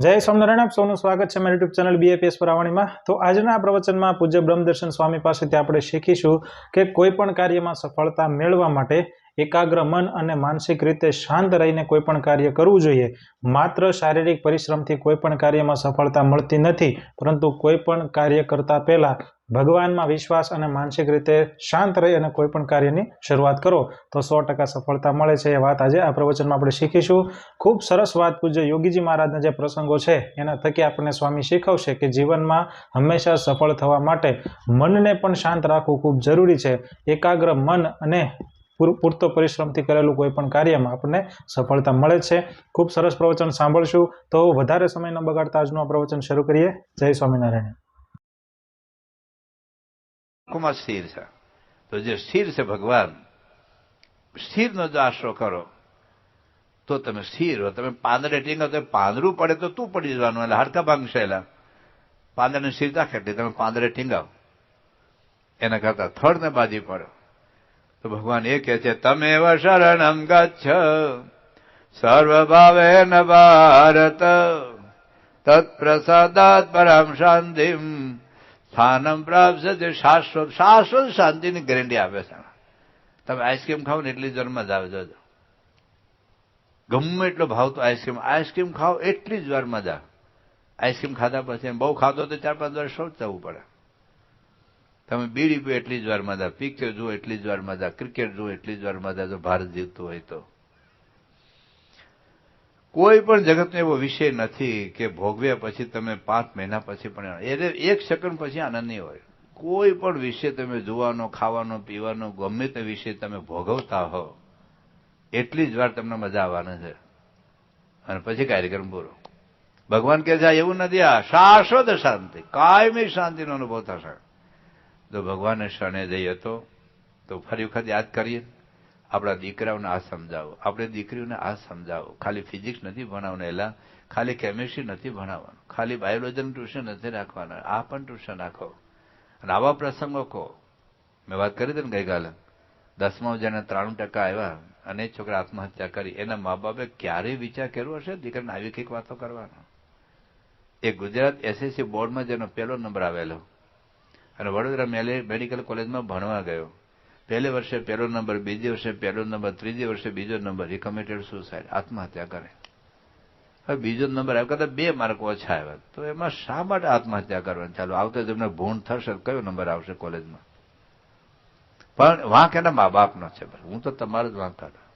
જય સ્વામિનારાયણ, આપ સૌનું સ્વાગત છે મારી યુટ્યુબ ચેનલ BAPS પુરાવાણીમાં। તો આજના આ પ્રવચનમાં પૂજ્ય બ્રહ્મદર્શન સ્વામી પાસેથી આપણે શીખીશું કે કોઈ પણ કાર્યમાં સફળતા મેળવવા માટે એકાગ્ર મન અને માનસિક રીતે શાંત રહીને કોઈ પણ કાર્ય કરવું જોઈએ। માત્ર શારીરિક પરિશ્રમથી કોઈ પણ કાર્યમાં સફળતા મળતી નથી, પરંતુ કોઈ પણ કાર્ય કરતા પહેલા ભગવાનમાં વિશ્વાસ અને માનસિક રીતે શાંત રહી અને કોઈ પણ કાર્યની શરૂઆત કરો તો 100% સફળતા મળે છે। એ વાત આજે આ પ્રવચનમાં આપણે શીખીશું। ખૂબ સરસ વાત પૂજ્ય યોગીજી મહારાજના જે પ્રસંગો છે એના થકી આપણને સ્વામી શીખવશે કે જીવનમાં હંમેશા સફળ થવા માટે મનને પણ શાંત રાખવું ખૂબ જરૂરી છે। એકાગ્ર મન અને પૂરતો પરિશ્રમથી કરેલું કોઈ પણ કાર્યમાં આપણને સફળતા મળે છે। ખૂબ સરસ પ્રવચન સાંભળશું। તો વધારે સમય ન બગાડતા આજનું આ પ્રવચન શરૂ કરીએ। જય સ્વામિનારાયણ। માં સ્થિર છે તો જે સ્થિર છે ભગવાન, સ્થિરનો જો આશરો કરો તો તમે સ્થિર હો। તમે પાંદડે ટીંગો તો પાંદડું પડે તો તું પડી જવાનું, એટલે હાડકા ભાંગશેલા પાંદડાની સ્થિરતા કેટલી, તમે પાંદડે ટીંગાવ એના કરતા થડને બાજી પડો। તો ભગવાન એ કહે છે તમેવ શરણમ ગચ્છ સર્વભાવેન ભારત તત્પ્રસાદાત પરમ શાંતિમ સ્થાનમ પ્રાપ્સ્યતે। શાશ્વત શાશ્વત શાંતિની ગેરંટી આપે છે। તમે આઈસ્ક્રીમ ખાઓ ને એટલી જ મજા આવે છે, ગમે એટલો ભાવ તો આઈસ્ક્રીમ ખાઓ એટલી જ વાર મજા। આઈસ્ક્રીમ ખાધા પછી બહુ ખાધો તો 4-5 વાર શૌચ જવું પડે। તમે બીડી પીઓ એટલી જ વાર મજા, પિક્ચર જુઓ એટલી જ વાર મજા, ક્રિકેટ જુઓ એટલી જ વાર મજા, જો ભારત જીતતું હોય તો। કોઈ પણ જગતનો એવો વિષય નથી કે ભોગવ્યા પછી તમે 5 મહિના પછી પણ એટલે 1 સેકન્ડ પછી આનંદ નહીં હોય। કોઈ પણ વિષય તમે જોવાનો, ખાવાનો, પીવાનો, ગમે તે વિષય તમે ભોગવતા હો એટલી જ વાર તમને મજા આવવાની છે, અને પછી કાર્યક્રમ પૂરો। ભગવાન કહે છે એવું નથી, આ શાશ્વત શાંતિ, કાયમી શાંતિનો અનુભવ થશે। જો ભગવાનને શરણે જઈએ તો ફરી વખત યાદ કરીએ, આપણા દીકરાઓને આ સમજાવો, આપણે દીકરીઓને આ સમજાવો। ખાલી ફિઝિક્સ નથી ભણાવવાનું, એલા ખાલી કેમિસ્ટ્રી નથી ભણાવવાનું, ખાલી બાયોલોજીનું ટ્યુશન નથી રાખવાનું, આ પણ ટ્યુશન રાખો। અને આવા પ્રસંગો કહો। મેં વાત કરી હતી ને ગઈકાલે, 10માં જેને 93% આવ્યા અને છોકરા આત્મહત્યા કરી, એના મા બાપે ક્યારેય વિચાર કર્યો હશે દીકરાને આવી કંઈક વાતો કરવાનો? એ ગુજરાત SSC બોર્ડમાં જેનો પહેલો નંબર આવેલો અને વડોદરા મેડિકલ કોલેજમાં ભણવા ગયો, પહેલે વર્ષે પહેલો નંબર, બીજે વર્ષે પહેલો નંબર, ત્રીજે વર્ષે બીજો નંબર, એ કમિટેડ સુસાઇડ, આત્મહત્યા કરે। હવે બીજો નંબર આવ્યો, કદાચ 2 માર્ક ઓછા આવ્યા, તો એમાં શા માટે આત્મહત્યા કરવાની? ચાલો આવતો જેમને ભૂણ થશે કયો નંબર આવશે કોલેજમાં? પણ વાંક એના મા બાપનો છે। હું તો તમારો જ વાંક કાઢું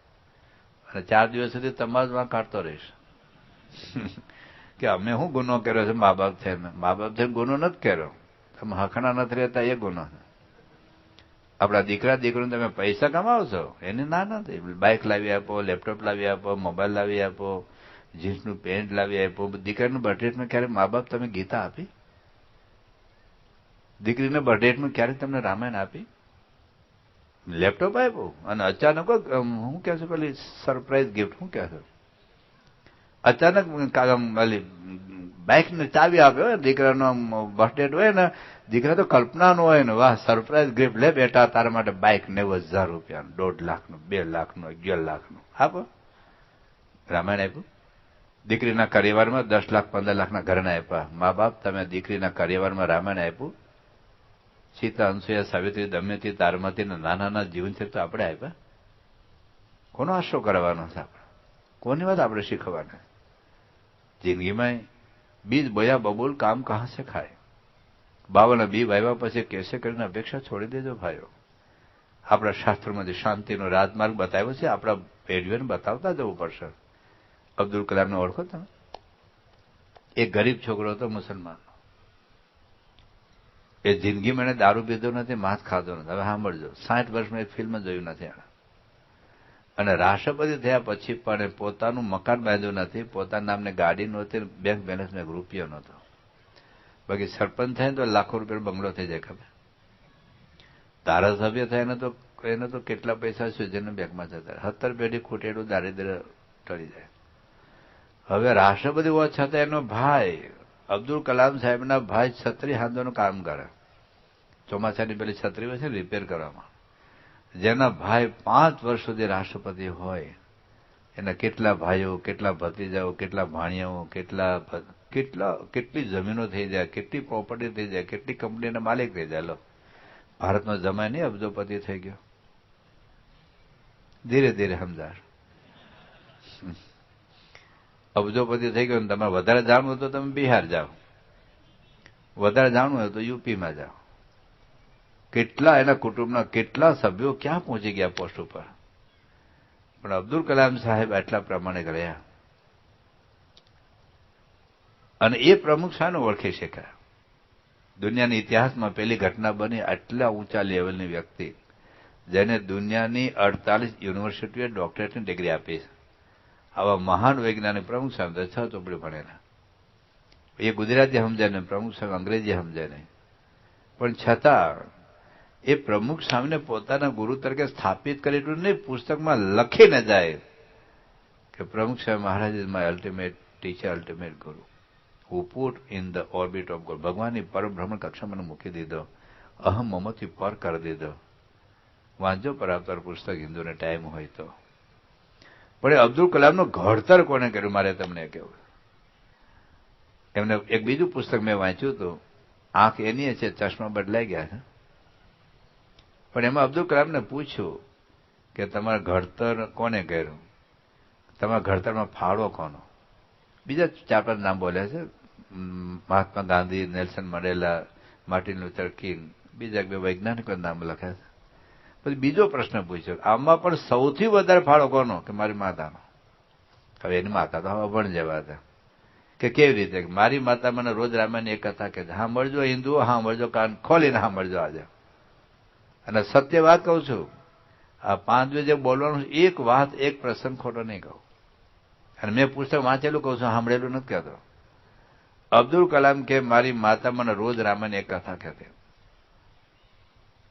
અને 4 દિવસ સુધી તમારો જ વાંક કાઢતો રહીશ કે અમે શું ગુનો કર્યો છે? મા બાપ થઈને ગુનો નથી કર્યો, તમે હખણા નથી રહેતા એ ગુનો છે। આપણા દીકરા દીકરીને તમે પૈસા કમાવશો એની ના નથી, બાઇક લાવી આપો, લેપટોપ લાવી આપો, મોબાઈલ લાવી આપો, જીન્સનું પેન્ટ લાવી આપો। દીકરાનું બર્થડેમાં ક્યારે મા બાપ તમે ગીતા આપી? દીકરીને બર્થડેમાં ક્યારે તમને રામાયણ આપી? લેપટોપ આપ્યું અને અચાનક શું કહે છે પેલી સરપ્રાઈઝ ગિફ્ટ શું કહે છે, અચાનક બાઇકની ચાવી આપ્યો। દીકરાનો બર્થડે હોય ને, દીકરા તો કલ્પનાનો હોય ને, વાહ સરપ્રાઈઝ ગિફ્ટ લે બેટા તારા માટે બાઇક 90,000 રૂપિયાનું, 1.5 લાખનું, 2 લાખનું, 11 લાખનું આપો। રામાયણ આપ્યું। દીકરીના કરિયરમાં 10 લાખ 15 લાખના ઘરના આપ્યા। મા બાપ તમે દીકરીના કરિયરમાં રામાયણ આપ્યું? સીતા, અનસુયા, સાવિત્રી, દમયંતી, તારમતી નાના નાના જીવનચરિત્ર આપણે આપ્યા? કોનો આશરો કરવાનો છે આપણે? કોની વાત આપણે શીખવાના? જિંદગીમાં બીજ બોયા બબૂલ કામ કહા સે ખાય। 52 બી વાવ્યા પછી કેસે કરીને અપેક્ષા છોડી દેજો ભાઈઓ। આપણા શાસ્ત્રોમાંથી શાંતિનો રાજમાર્ગ બતાવ્યો છે, આપણા પેઢીઓને બતાવતા જવું પડશે। અબ્દુલ કલામને ઓળખો તમે? એક ગરીબ છોકરો હતો મુસલમાન, એ જિંદગીમાં એને દારૂ પીધો નથી, માંસ ખાધો નથી। હવે સાંભળજો, 60 વર્ષમાં એક ફિલ્મ જોયું નથી એને, અને રાષ્ટ્રપતિ થયા પછી પણ પોતાનું મકાન બાંધ્યું નથી, પોતાના નામને ગાડી નહોતી, બેંક બેલેન્સમાં 1 રૂપિયો નહોતો। બાકી સરપંચ થાય ને તો લાખો રૂપિયાનો બંગલો થઈ જાય, ખબર? ધારાસભ્ય થાય એને તો કેટલા પૈસા સ્વિટ્ઝરલેન્ડના બેંકમાં જતા, 17 પેઢી ખૂટેલું દારિદ્ર્ય ટળી જાય। હવે રાષ્ટ્રપતિ હોવા છતાં એનો ભાઈ અબ્દુલ કલામ સાહેબના ભાઈ છત્રી હાંધવાનું કામ કરે, ચોમાસાની પેલી છત્રી હોય છે રિપેર કરવામાં, જેના ભાઈ 5 વર્ષ સુધી રાષ્ટ્રપતિ હોય એના કેટલા ભાઈઓ, કેટલા ભત્રીજાઓ, કેટલા ભાણિયાઓ, કેટલી જમીનો થઈ જાય, કેટલી પ્રોપર્ટી થઈ જાય, કેટલી કંપનીના માલિક થઈ જાય. લો, ભારતનો જમાય નહીં અબજોપતિ થઈ ગયો. ધીરે ધીરે સમજાર. અબજોપતિ થઈ ગયો ને તમારે વધારે જાણવું હોય તો તમે બિહાર જાઓ, વધારે જાણવું હોય તો યુપીમાં જાઓ. કેટલા એના કુટુંબના કેટલા સભ્યો ક્યાં પહોંચી ગયા પોસ્ટ ઉપર. પણ અબ્દુલ કલામ સાહેબ આટલા પ્રમાણિક રહ્યા અને એ પ્રમુખ શાને ઓળખી શક્યા. દુનિયાના ઇતિહાસમાં પહેલી ઘટના બની આટલા ઊંચા લેવલની વ્યક્તિ જેને દુનિયાની 48 યુનિવર્સિટીઓએ ડોક્ટરેટની ડિગ્રી આપી છે. આવા મહાન વૈજ્ઞાનિક પ્રમુખ સાહેબ 6 ચોપડી ભણેલા. એ ગુજરાતી સમજાય ને પ્રમુખ સાહેબ અંગ્રેજી સમજાય નહીં, પણ છતાં એ પ્રમુખ સ્વામીને પોતાના ગુરુ તરીકે સ્થાપિત કરી એટલું નહીં, પુસ્તકમાં લખીને જાય કે Pramukh Swami Maharaj is my ultimate teacher, ultimate guru, who put in the orbit of God. ભગવાનની પરબ્રહ્મણ કક્ષા મને મૂકી દીધો, અહમ મમથી પર કરી દીધો. વાંચજો પરાવતાર પુસ્તક હિન્દુને ટાઈમ હોય તો. પણ એ અબ્દુલ કલામનું ઘડતર કોને કર્યું મારે તમને કહેવું. એમને એક બીજું પુસ્તક મેં વાંચ્યું હતું, આંખ એની છે, ચશ્મા બદલાઈ ગયા છે. પણ એમાં અબ્દુલ કલામને પૂછ્યું કે તમારા ઘડતર કોને કર્યું, તમારા ઘડતરમાં ફાળો કોનો. બીજા 4-5 નામ બોલ્યા છે, Mahatma Gandhi, Nelson Mandela, Martin Luther King, બીજા 2 વૈજ્ઞાનિકો નામ લખ્યા છે. પછી બીજો પ્રશ્ન પૂછ્યો, આમાં પણ સૌથી વધારે ફાળો કોનો, કે મારી માતાનો. હવે એની માતા તો હવે ભણ જવા હતા કે કેવી રીતે, મારી માતા મને રોજ રામાયણ એક કથા કે સાંભળજો હિન્દુઓ, સાંભળજો, કાન ખોલીને સાંભળજો આજે. અને સત્ય વાત કહું છું, આ 5 જે બોલવાનું એક વાત, એક પ્રસંગ ખોટો નહીં કહું. અને મેં પુસ્તક વાંચેલું કહું છું, સાંભળેલું નથી કહેતો. અબ્દુલ કલામ કે મારી માતા મને રોજ રામાયણ એક કથા કહેતી.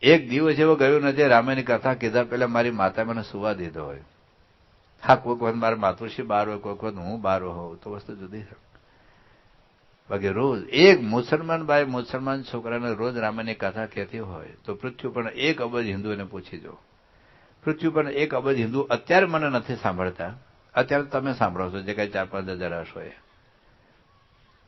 એક દિવસ એવો ગયો નથી રામાયણની કથા કીધા પહેલા મારી માતા મને સુવા દીધો હોય. હા, કોઈક વખત મારા માતુશ્રી બહાર હોય, કોઈક વખત હું બહાર હોઉં તો વસ્તુ જુદી છે. બાકી રોજ એક મુસલમાન ભાઈ મુસલમાન છોકરાને રોજ રામાયણની કથા કહેતી હોય તો પૃથ્વી પર 1 અબજ હિન્દુઓને પૂછી જો. પૃથ્વી પર 1 અબજ હિન્દુ અત્યારે મને નથી સાંભળતા, અત્યારે તમે સાંભળો છો જે કઈ 4-5 હજાર હશો એ.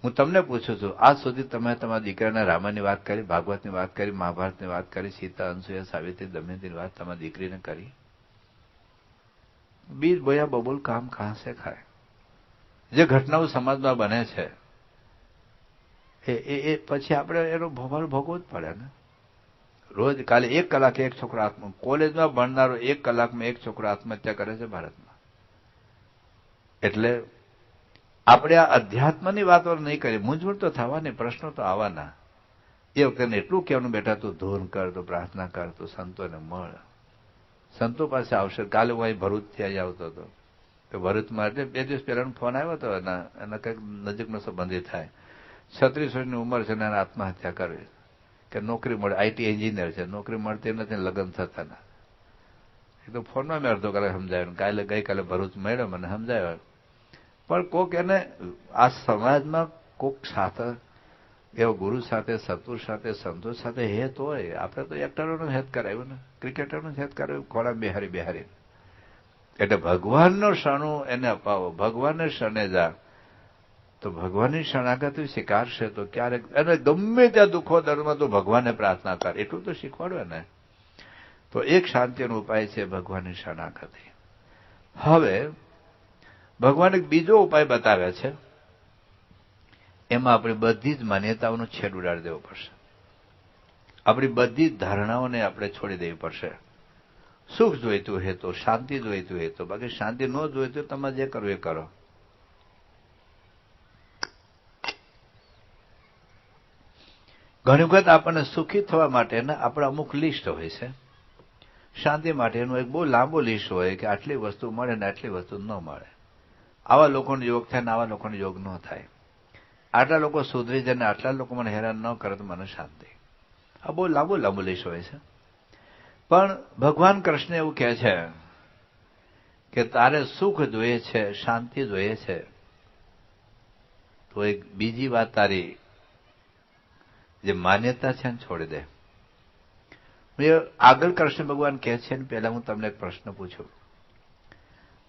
હું તમને પૂછું છું, આજ સુધી તમે તમારા દીકરાના રામાયણની વાત કરી, ભાગવતની વાત કરી, મહાભારતની વાત કરી, સીતા, અનસુયા, સાવિત્રી, દમયંતીની વાત તમારી દીકરીને કરી? બીજ બોયા બબુલ કામ કહાં સે ખાય. જે ઘટનાઓ સમાજમાં બને છે એ પછી આપણે એનો ભોગવવો જ પડે ને. રોજ કાલે 1 કલાકે એક છોકરો કોલેજમાં ભણનારો 1 કલાકમાં એક છોકરો આત્મહત્યા કરે છે ભારતમાં. એટલે આપણે આ અધ્યાત્મની વાતો નહીં કરી, મૂંઝવણ તો થવાની, પ્રશ્નો તો આવવાના. એ વખતે એટલું કહેવાનું, બેટા તું ધૂન કર, તું પ્રાર્થના કર, તું સંતોને મળ, સંતો પાસે આવશે. કાલે હું અહીં ભરૂચથી અહીં આવતો હતો તો ભરૂચમાં એટલે 2 દિવસ પહેલાનો ફોન આવ્યો હતો, એના કંઈક નજીકનો સંબંધી થાય, 36 વર્ષની ઉંમર છે ને આત્મહત્યા કરવી કે નોકરી મળે, આઈટી એન્જિનિયર છે, નોકરી મળતી નથી, લગ્ન થતા ના. એ તો ફોનમાં મેં અડધો કલાક સમજાવ્યો. ગઈકાલે ભરૂચ મળ્યો, મને સમજાવ્યો. પણ કોક એને આ સમાજમાં કોક સાથે એવો ગુરુ સાથે, સત્પુરુષ સાથે, સંતોષ સાથે હેત હોય. આપણે તો એક્ટરોનું હેત કરાવ્યું ને, ક્રિકેટરનું હેત કરાવ્યું, ખોળા બેહારી. એટલે ભગવાનનો શરણું એને અપાવો, ભગવાનને શરણે જા તો ભગવાનની શરણાગતિ સ્વીકારશે. તો ક્યારેક એને ગમે ત્યાં દુઃખો દર્દમાં તો ભગવાનને પ્રાર્થના કર, એટલું તો શીખવાડવે ને. તો એક શાંતિનો ઉપાય છે ભગવાનની શરણાગતિ. હવે ભગવાન એક બીજો ઉપાય બતાવે છે, એમાં આપણી બધી જ માન્યતાઓનો છેદ ઉડાડી દેવો પડશે. આપણી બધી જ ધારણાઓને આપણે છોડી દેવી પડશે. સુખ જોઈતું હોય તો, શાંતિ જોઈતું હોય તો, બાકી શાંતિ ન જોઈતું હોય તમે જે કરવું એ કરો. ઘણી વખત આપણને સુખી થવા માટેના આપણા અમુક લિસ્ટ હોય છે, શાંતિ માટેનું એક બહુ લાંબો લિસ્ટ હોય કે આટલી વસ્તુ મળે ને આટલી વસ્તુ ન મળે, આવા લોકોનો યોગ થાય ને આવા લોકોનો યોગ ન થાય, આટલા લોકો સુધરી જાય ને આટલા લોકો મને હેરાન ન કરે તો મને શાંતિ. આ બહુ લાંબુ લિસ્ટ હોય છે. પણ ભગવાન કૃષ્ણ એવું કહે છે કે તારે સુખ જોઈએ છે, શાંતિ જોઈએ છે, તો એક બીજી વાત તારી જે માન્યતા છે ને છોડી દે. આગળ કૃષ્ણ ભગવાન કહે છે ને પહેલા હું તમને એક પ્રશ્ન પૂછું.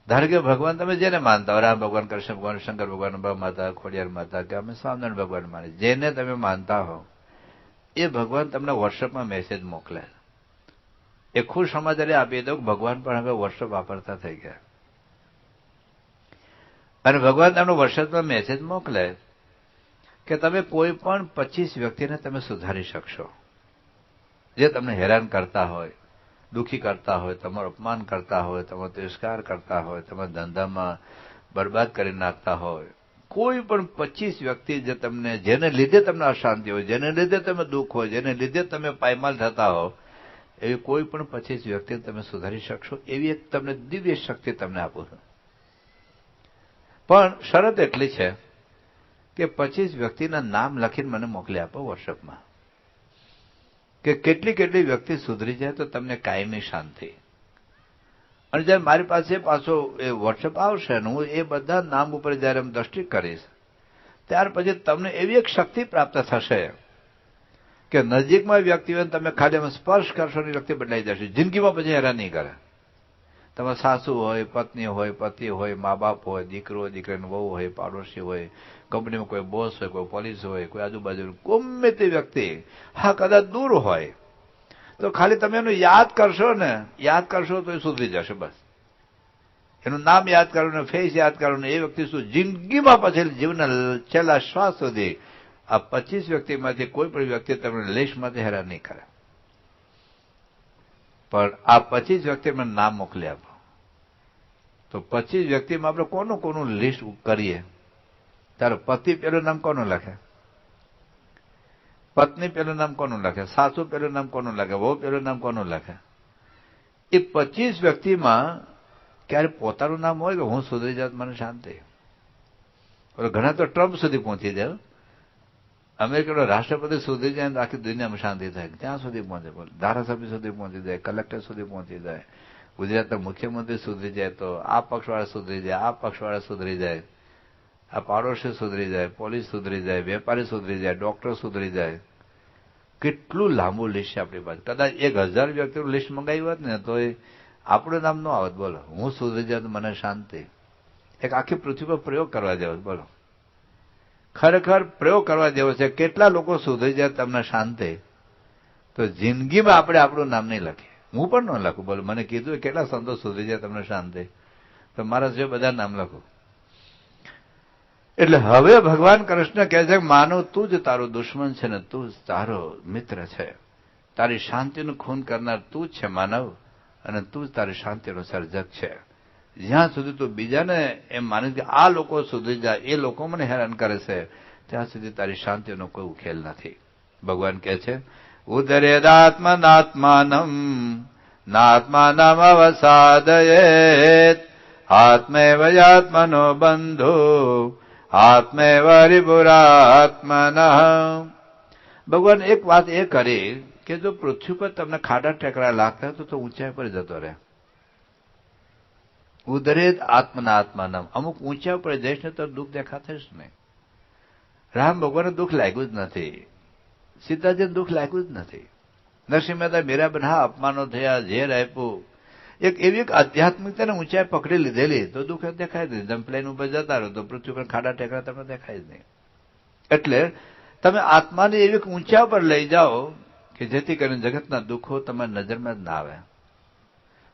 ધારો કે ભગવાન તમે જેને માનતા હો, રામ ભગવાન, કૃષ્ણ ભગવાન, શંકર ભગવાન, અંબા માતા, ખોડિયાર માતા, કે અમે સ્વામિનારાયણ ભગવાન માની, જેને તમે માનતા હો એ ભગવાન તમને વોટ્સઅપમાં મેસેજ મોકલે. એ ખુશ સમાચાર આપી દો, ભગવાન પણ હવે વોટ્સઅપ વાપરતા થઈ ગયા. અને ભગવાન તમને વોટ્સઅપમાં મેસેજ મોકલે કે તમે કોઈ પણ 25 વ્યક્તિને તમે સુધારી શકશો, જે તમને હેરાન કરતા હોય, દુઃખી કરતા હોય, તમારું અપમાન કરતા હોય, તમારો તિરસ્કાર કરતા હોય, તમારા ધંધામાં બરબાદ કરી નાખતા હોય, કોઈ પણ 25 વ્યક્તિ જે તમને, જેને લીધે તમને અશાંતિ હોય, જેને લીધે તમે દુઃખ હોય, જેને લીધે તમે પાયમાલ થતા હો, એવી કોઈ પણ 25 વ્યક્તિને તમે સુધારી શકશો, એવી એક તમને દિવ્ય શક્તિ તમને આપું છું. પણ શરત એટલી છે કે 25 વ્યક્તિના નામ લખીને મને મોકલી આપો વોટ્સઅપમાં, કે કેટલી કેટલી વ્યક્તિ સુધરી જાય તો તમને કાયમી શાંતિ. અને જયારે મારી પાસે પાછો એ વોટ્સઅપ આવશે ને હું એ બધા નામ ઉપર જયારે દ્રષ્ટિ કરીશ, ત્યાર પછી તમને એવી એક શક્તિ પ્રાપ્ત થશે કે નજીકમાં વ્યક્તિઓને તમે ખાલી એમાં સ્પર્શ કરશો ને વ્યક્તિ બદલાઈ જશે, જિંદગીમાં પછી હેરાન નહીં કરે. તમારા સાસુ હોય, પત્ની હોય, પતિ હોય, મા બાપ હોય, દીકરો, દીકરીની વહુ હોય, પાડોશી હોય, કંપનીમાં કોઈ બોસ હોય, કોઈ પોલીસ હોય, કોઈ આજુબાજુ ગમે તે વ્યક્તિ, હા કદાચ દૂર હોય તો ખાલી તમે એનું યાદ કરશો ને, યાદ કરશો તો એ સુધરી જશે. બસ એનું નામ યાદ કરો ને, ફેસ યાદ કરો ને, એ વ્યક્તિ શું જિંદગીમાં પછી જીવનના છેલ્લા શ્વાસ સુધી આ 25 વ્યક્તિમાંથી કોઈ પણ વ્યક્તિ તમને લેશમાંથી હેરાન નહીં કરે. પણ આ 25 વ્યક્તિ મને નામ મોકલી આપો તો 25 વ્યક્તિમાં આપણે કોનું કોનું લિસ્ટ કરીએ. તારો પતિ પેલું નામ કોનું લખે, પત્ની પેલું નામ કોનું લખે, સાસુ પેલું નામ કોનું લખે, વહુ પેલું નામ કોનું લખે. એ 25 વ્યક્તિમાં ક્યારે પોતાનું નામ હોય કે હું સુધરી જાત મને શાંતિ. ઘણા તો ટ્રમ્પ સુધી પહોંચી જાય, અમેરિકાનો રાષ્ટ્રપતિ સુધરી જાય તો આખી દુનિયામાં શાંતિ થાય, ત્યાં સુધી પહોંચે. ધારાસભ્ય સુધી પહોંચી જાય, કલેક્ટર સુધી પહોંચી જાય, ગુજરાતના મુખ્યમંત્રી સુધરી જાય તો આ પક્ષવાળા સુધરી જાય, આ પક્ષવાળા સુધરી જાય, આ પાડોશી સુધરી જાય, પોલીસ સુધરી જાય, વેપારી સુધરી જાય, ડોક્ટર સુધરી જાય. કેટલું લાંબુ લિસ્ટ છે આપણી પાસે. કદાચ 1000 વ્યક્તિનું લિસ્ટ મંગાવ્યું હોત ને તો એ આપણું નામ ન આવત. બોલો, હું સુધરી જાય તો મને શાંતિ. એક આખી પૃથ્વી પર પ્રયોગ કરવા જેવો. બોલો, ખરેખર પ્રયોગ કરવા જેવો છે. કેટલા લોકો સુધરી જાય તમને શાંતિ, તો જિંદગીમાં આપણે આપણું નામ નહીં લખીએ. હું પણ ન લખું. બોલો, મને કીધું કેટલા સંતો સુધરી જાય તમને શાંતિ, તો મારા જે બધા નામ લખું. એટલે હવે ભગવાન કૃષ્ણ કહે છે કે માનવ તું જ તારો દુશ્મન છે ને તું જ તારો મિત્ર છે. તારી શાંતિનું ખૂન કરનાર તું જ છે માનવ, અને તું જ તારી શાંતિનો સર્જક છે. જ્યાં સુધી તું બીજાને એમ માને કે આ લોકો સુધરી જાય, એ લોકો મને હેરાન કરે છે, ત્યાં સુધી તારી શાંતિનો કોઈ ઉકેલ નથી. ભગવાન કહે છે ઉદરેદાત્મનાત્માનમ નાત્માનમ અવસાદયેત આત્મૈવ આત્મનો બંધો આત્મૈવ રિપુરાત્મનઃ. ભગવાન એક વાત એ કરી કે જો પૃથ્વી પર તમને ખાડા ટેકરા લાગતા તો ઊંચાઈ પર જતો રહે. ઉદરેદ આત્મનાત્માનમ, અમુક ઊંચા ઉપર જઈશ ને તો દુઃખ દેખાશે જ નહીં. રામ ભગવાનને દુઃખ લાગ્યું જ નથી, સીતાજીને દુઃખ લાગ્યું જ નથી. નરસિંહ મહેતા મીરાબેન હા અપમાનો થયા, ઝેર આપ્યું, એક એવી એક આધ્યાત્મિકતાને ઊંચાઈ પકડી લીધેલી તો દુઃખ દેખાય જ નહીં. તમે પ્લેન ઉપર જતા રહો તો પૃથ્વી પર ખાડા ટેકરા તમને દેખાય જ નહીં. એટલે તમે આત્માને એવી ઊંચા પર લઈ જાઓ કે જેથી કરીને જગતના દુઃખો તમારી નજરમાં જ ના આવે.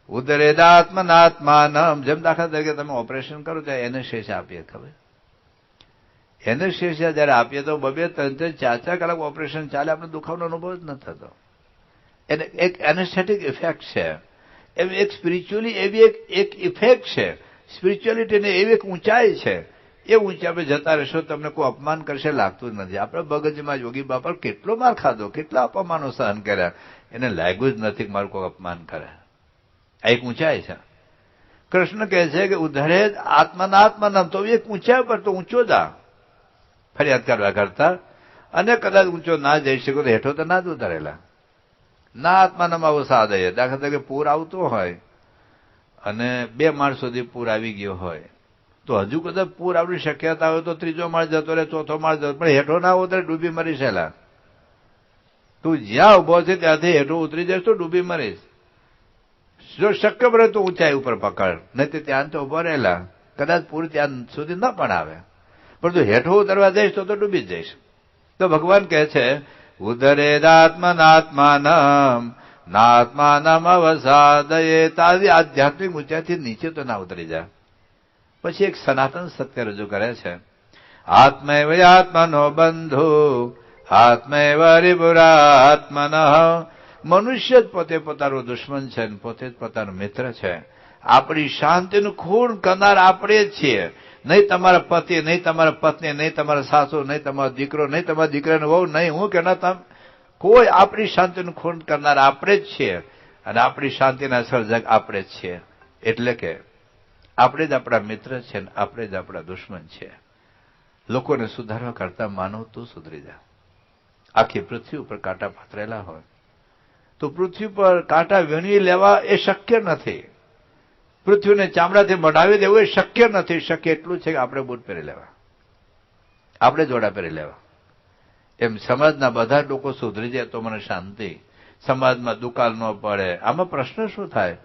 ઉદરેદાત્મનાત્માનમ, જેમ દાખલા તરીકે તમે ઓપરેશન કરો ત્યારે એનેસ્થેસિયા આપીએ, ખબર? એનેસ્થેસિયા જયારે આપીએ તો 2-3, 4 કલાક ઓપરેશન ચાલે, આપણે દુખાવાનો અનુભવ જ ન થતો. એને એક એનેસ્થેટિક ઇફેક્ટ છે. એવી એક સ્પિરિચ્યુઅલી એવી એક ઇફેક્ટ છે. સ્પિરિચ્યુઅલિટીની એવી એક ઊંચાઈ છે. એ ઊંચાઈ પર જતા રહેશો તમને કોઈ અપમાન કરશે લાગતું જ નથી. આપણે ભગતજીમાં યોગી બાપા કેટલો માર ખાધો, કેટલા અપમાનો સહન કર્યા, એને લાગ્યું જ નથી કે મારું કોઈ અપમાન કરે. આ એક ઊંચાઈ છે. કૃષ્ણ કહે છે કે ઉદ્ધરે આત્મનાત્માનમ, તો એક ઊંચાઈ પર તો ઊંચો જા ફરિયાદ કરવા કરતા, અને કદાચ ઊંચો ના જઈ શકો તો હેઠો તો ના જ ઉતારેલા. ના આત્માનમ અવસાદય, દાખલા તરીકે પૂર આવતું હોય અને 2 માળ સુધી પૂર આવી ગયો હોય તો હજુ કદાચ પૂર આવવાની શક્યતા હોય તો 3જો માળ જતો રહે, 4થો માળ જતો, પણ હેઠો ના ઉતરે ડૂબી મરીશ. એલા તું જ્યાં ઉભો છે ત્યાંથી હેઠો ઉતરી જઈશ તો ડૂબી મરીશ. જો શક્ય બને તો ઊંચાઈ ઉપર પકડ, નહીં તો ત્યાં તો ઉભા રહેલા, કદાચ પૂરી ત્યાં સુધી ન પણ આવે, પણ જો હેઠો ઉતરવા જઈશ તો ડૂબી જ જઈશ. તો ભગવાન કહે છે ઉદરેદાત્મનાત્માનમ નાત્માનમ અવસાદયે. તારી આધ્યાત્મિક ઊંચાઈથી નીચે તો ના ઉતરી જા. પછી એક સનાતન સત્ય રજૂ કરે છે, આત્મૈવ આત્મનો બંધુ આત્મૈવ રિપુરાત્મન. મનુષ્ય જ પોતે પોતાનો દુશ્મન છે, પોતે જ પોતાનો મિત્ર છે. આપણી શાંતિનું ખૂન કરનાર આપણે જ છીએ. નહીં તમારા પતિ, નહીં તમારા પત્ની, નહીં તમારા સાસુ, નહીં તમારો દીકરો, નહીં તમારા દીકરાનો વહુ, નહીં હું કે ના તમે, કોઈ આપણી શાંતિનું ખૂન કરનાર આપણે જ છીએ, અને આપણી શાંતિના સર્જક આપણે જ છીએ. એટલે કે આપણે જ આપણા મિત્ર છે ને આપણે જ આપણા દુશ્મન છે. લોકોને સુધારવા કરતા માનવ તું સુધરી જા. આખી પૃથ્વી ઉપર કાંટા પાથરેલા હોય તો પૃથ્વી પર કાંટા વીણી લેવા એ શક્ય નથી. પૃથ્વીને ચામડાથી મઢાવી દેવું એ શક્ય નથી. શક્ય એટલું છે કે આપણે બૂટ પહેરી લેવા, આપણે જોડા પહેરી લેવા. એમ સમાજના બધા લોકો સુધરી જાય તો મને શાંતિ. સમાજમાં દુકાળ ન પડે. આમાં પ્રશ્ન શું થાય?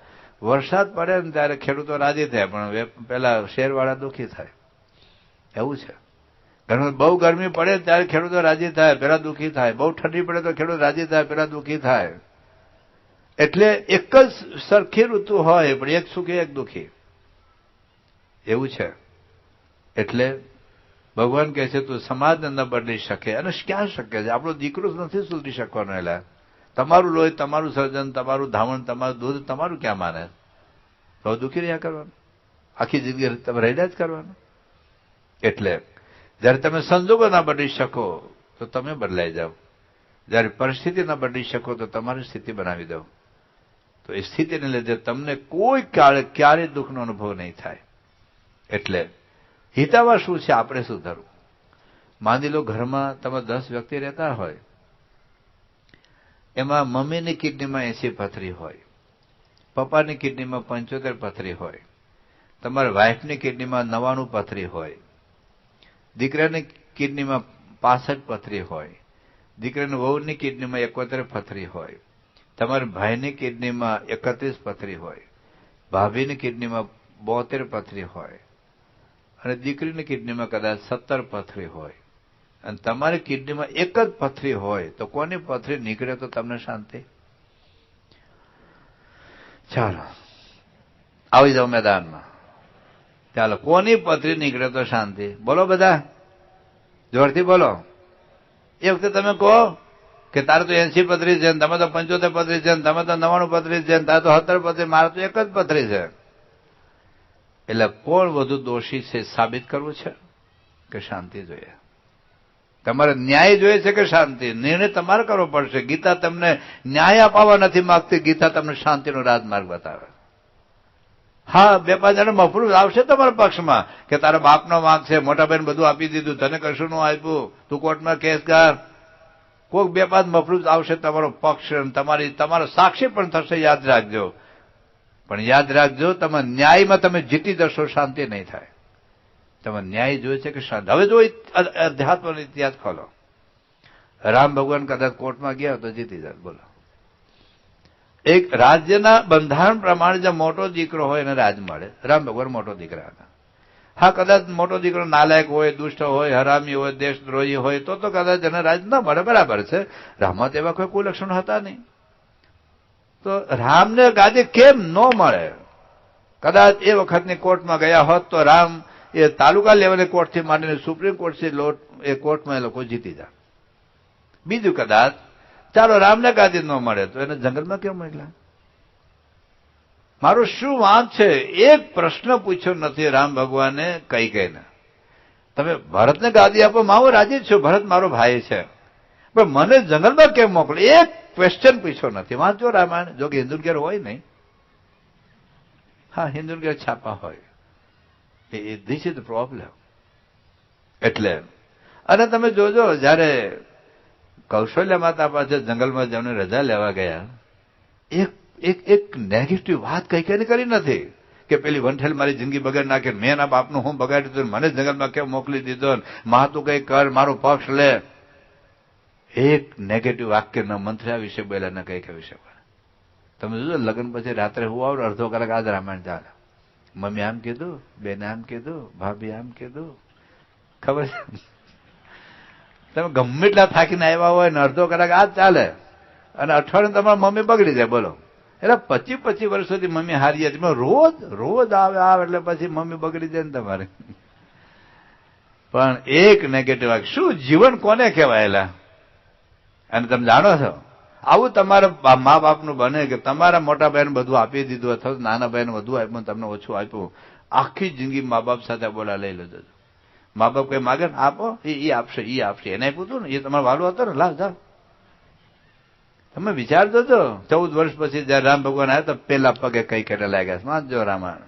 વરસાદ પડે ને ત્યારે ખેડૂતો રાજી થાય, પણ પેલા શહેરવાળા દુઃખી થાય. એવું છે. બહુ ગરમી પડે ત્યારે ખેડૂતો રાજી થાય, પેલા દુઃખી થાય. બહુ ઠંડી પડે તો ખેડૂત રાજી થાય, પેલા દુઃખી થાય. એટલે એક જ સરખી ઋતુ હોય પણ એક સુખી એક દુઃખી, એવું છે. એટલે ભગવાન કહે છે તું સમાજને ન બદલી શકે. અને ક્યાં શક્ય છે? આપણો દીકરો નથી સુધરી શકવાનો. એલા તમારું લોહી, તમારું સર્જન, તમારું ધાવણ, તમારું દૂધ તમારું ક્યાં માને? તો દુઃખી રહ્યા કરવાનું, આખી જિંદગી તમે રહીને જ કરવાનું. એટલે જયારે તમે સંજોગો ના બદલી શકો તો તમે બદલાઈ જાઓ. જયારે પરિસ્થિતિ ના બદલી શકો તો તમારી સ્થિતિ બનાવી દો. તો એ સ્થિતિને લીધે તમને કોઈ કાળે ક્યારેય દુઃખનો અનુભવ નહીં થાય. એટલે હિતાવા શું છે? આપણે સુધારવું. માની લો ઘરમાં તમે 10 વ્યક્તિ રહેતા હોય, એમાં મમ્મીની કિડનીમાં 80 પથરી હોય, પપ્પાની કિડનીમાં 75 પથરી હોય, તમારા વાઇફની કિડનીમાં 99 પથરી હોય, દીકરાની કિડનીમાં 65 પથરી હોય, દીકરાની વહુની કિડનીમાં 71 પથરી હોય, તમારા ભાઈની કિડનીમાં 31 પથરી હોય, ભાભીની કિડનીમાં 72 પથરી હોય, અને દીકરીની કિડનીમાં કદાચ 17 પથરી હોય, અને તમારી કિડનીમાં એક જ પથરી હોય, તો કોની પથરી નીકળે તો તમને શાંતિ? ચાલો આવી જાઓ મેદાનમાં. ચાલો કોની પથરી નીકળે તો શાંતિ? બોલો બધા, જોરથી બોલો. એ વખતે તમે કહો કે તારે તો 80 પથરી છે, તમે તો 75 પથરી છે, તમે તો 99 પથરી છે, તારે તો 70 પથરી, મારે તો એક જ પથરી છે. એટલે કોણ વધુ દોષી છે સાબિત કરવું છે કે શાંતિ જોઈએ? તમારે ન્યાય જોઈએ છે કે શાંતિ? નિર્ણય તમારે કરવો પડશે. ગીતા તમને ન્યાય અપાવવા નથી માંગતી, ગીતા તમને શાંતિનો રાજમાર્ગ બતાવે. હા, 2-5 જણા મફરૂજ આવશે તમારા પક્ષમાં કે તારા બાપનો વાંક છે, મોટા બહેન બધું આપી દીધું, તને કશું ન આપ્યું, તું કોર્ટમાં કેસ કર. કોઈક 2-5 મફરૂજ આવશે તમારો પક્ષ, તમારો સાક્ષી પણ થશે. યાદ રાખજો. પણ યાદ રાખજો, તમે ન્યાયમાં તમે જીતી જશો, શાંતિ નહીં થાય. તમે ન્યાય જોઈએ છે કે શાંતિ? હવે જો અધ્યાત્મનો ઇતિહાસ ખોલો. રામ ભગવાન કદાચ કોર્ટમાં ગયા તો જીતી જાય. બોલો, એક રાજ્યના બંધારણ પ્રમાણે જે મોટો દીકરો હોય એને રાજ મળે. રામ ભગવાન મોટો દીકરા હતા. હા, કદાચ મોટો દીકરો નાલાયક હોય, દુષ્ટ હોય, હરામી હોય, દેશદ્રોહી હોય તો કદાચ એને રાજ ન મળે. બરાબર છે. રામમાં તેવા કોઈ કુલક્ષણો હતા નહીં. તો રામને ગાદી કેમ ન મળે? કદાચ એ વખતની કોર્ટમાં ગયા હોત તો રામ એ તાલુકા લેવલે કોર્ટથી માંડીને સુપ્રીમ કોર્ટથી એ કોર્ટમાં એ લોકો જીતી જાય. બીજું કદાચ ચાલો રામને ગાદી ન મળે તો એને જંગલમાં કેમ મોકલ્યા? મારો શું વાંક છે? એક પ્રશ્ન પૂછ્યો નથી રામ ભગવાને કૈકેયીને. તમે ભરતને ગાદી આપો, હું રાજી છું, ભરત મારો ભાઈ છે, પણ મને જંગલમાં કેમ મોકલો? એક ક્વેશ્ચન પૂછ્યો નથી. વાંચો રામાયણ, જો કે હિન્દુ ઘેર હોય નહીં. હા, હિન્દુ ઘેર છાપા હોય. This is the problem. એટલે અને તમે જોજો, જયારે કૌશલ્યા માતા પાસે જંગલમાં જેમને રજા લેવા ગયા, એક નેગેટિવ વાત કઈ કરી નથી કે પેલી વંઠેલ મારી જિંદગી બગાડી નાખે, મેં એના બાપનું હું બગાડી દીધું, મને જંગલમાં કેમ મોકલી દીધો, માં તું કઈ કર, મારો પક્ષ લે. એક નેગેટિવ વાક્ય ન મંત્ર્યા વિશે બોલ્યા, ન કઈ વિશે બોલ્યા. તમે જોજો લગ્ન પછી રાત્રે હું આવું અડધો કલાક આ જ રામાયણ ચાલે. મમ્મી આમ કીધું, બેને આમ કીધું, ભાભી આમ કીધું. ખબર છે? તમે ગમે એટલા થાકીને આવ્યા હોય ને અડધો કલાક આ જ ચાલે અને અઠવાડિયે તમારી મમ્મી બગડી જાય. બોલો, એટલે 25 વર્ષ સુધી મમ્મી હારી હતી. રોજ રોજ આવે એટલે પછી મમ્મી બગડી જાય ને તમારે. પણ એક નેગેટિવ શું જીવન કોને કહેવાયેલા? અને તમે જાણો છો આવું તમારા મા બાપનું બને કે તમારા મોટા ભાઈને બધું આપી દીધું અથવા નાના ભાઈને વધુ આપ્યું, તમને ઓછું આપ્યું. આખી જિંદગી મા બાપ સાથે બોલા લઈ લેજો. મા બાપ કઈ માગે ને આપો, એ આપશે, એ આપશે. એને આપ્યું હતું ને, એ તમારો વાલો હતો ને, લાવ જાઓ. તમે વિચારજો છો 14 વર્ષ પછી જયારે રામ ભગવાન આવ્યા તો પેલા પગે કઈ કરે લાગ્યા. વાંચજો રામાયણ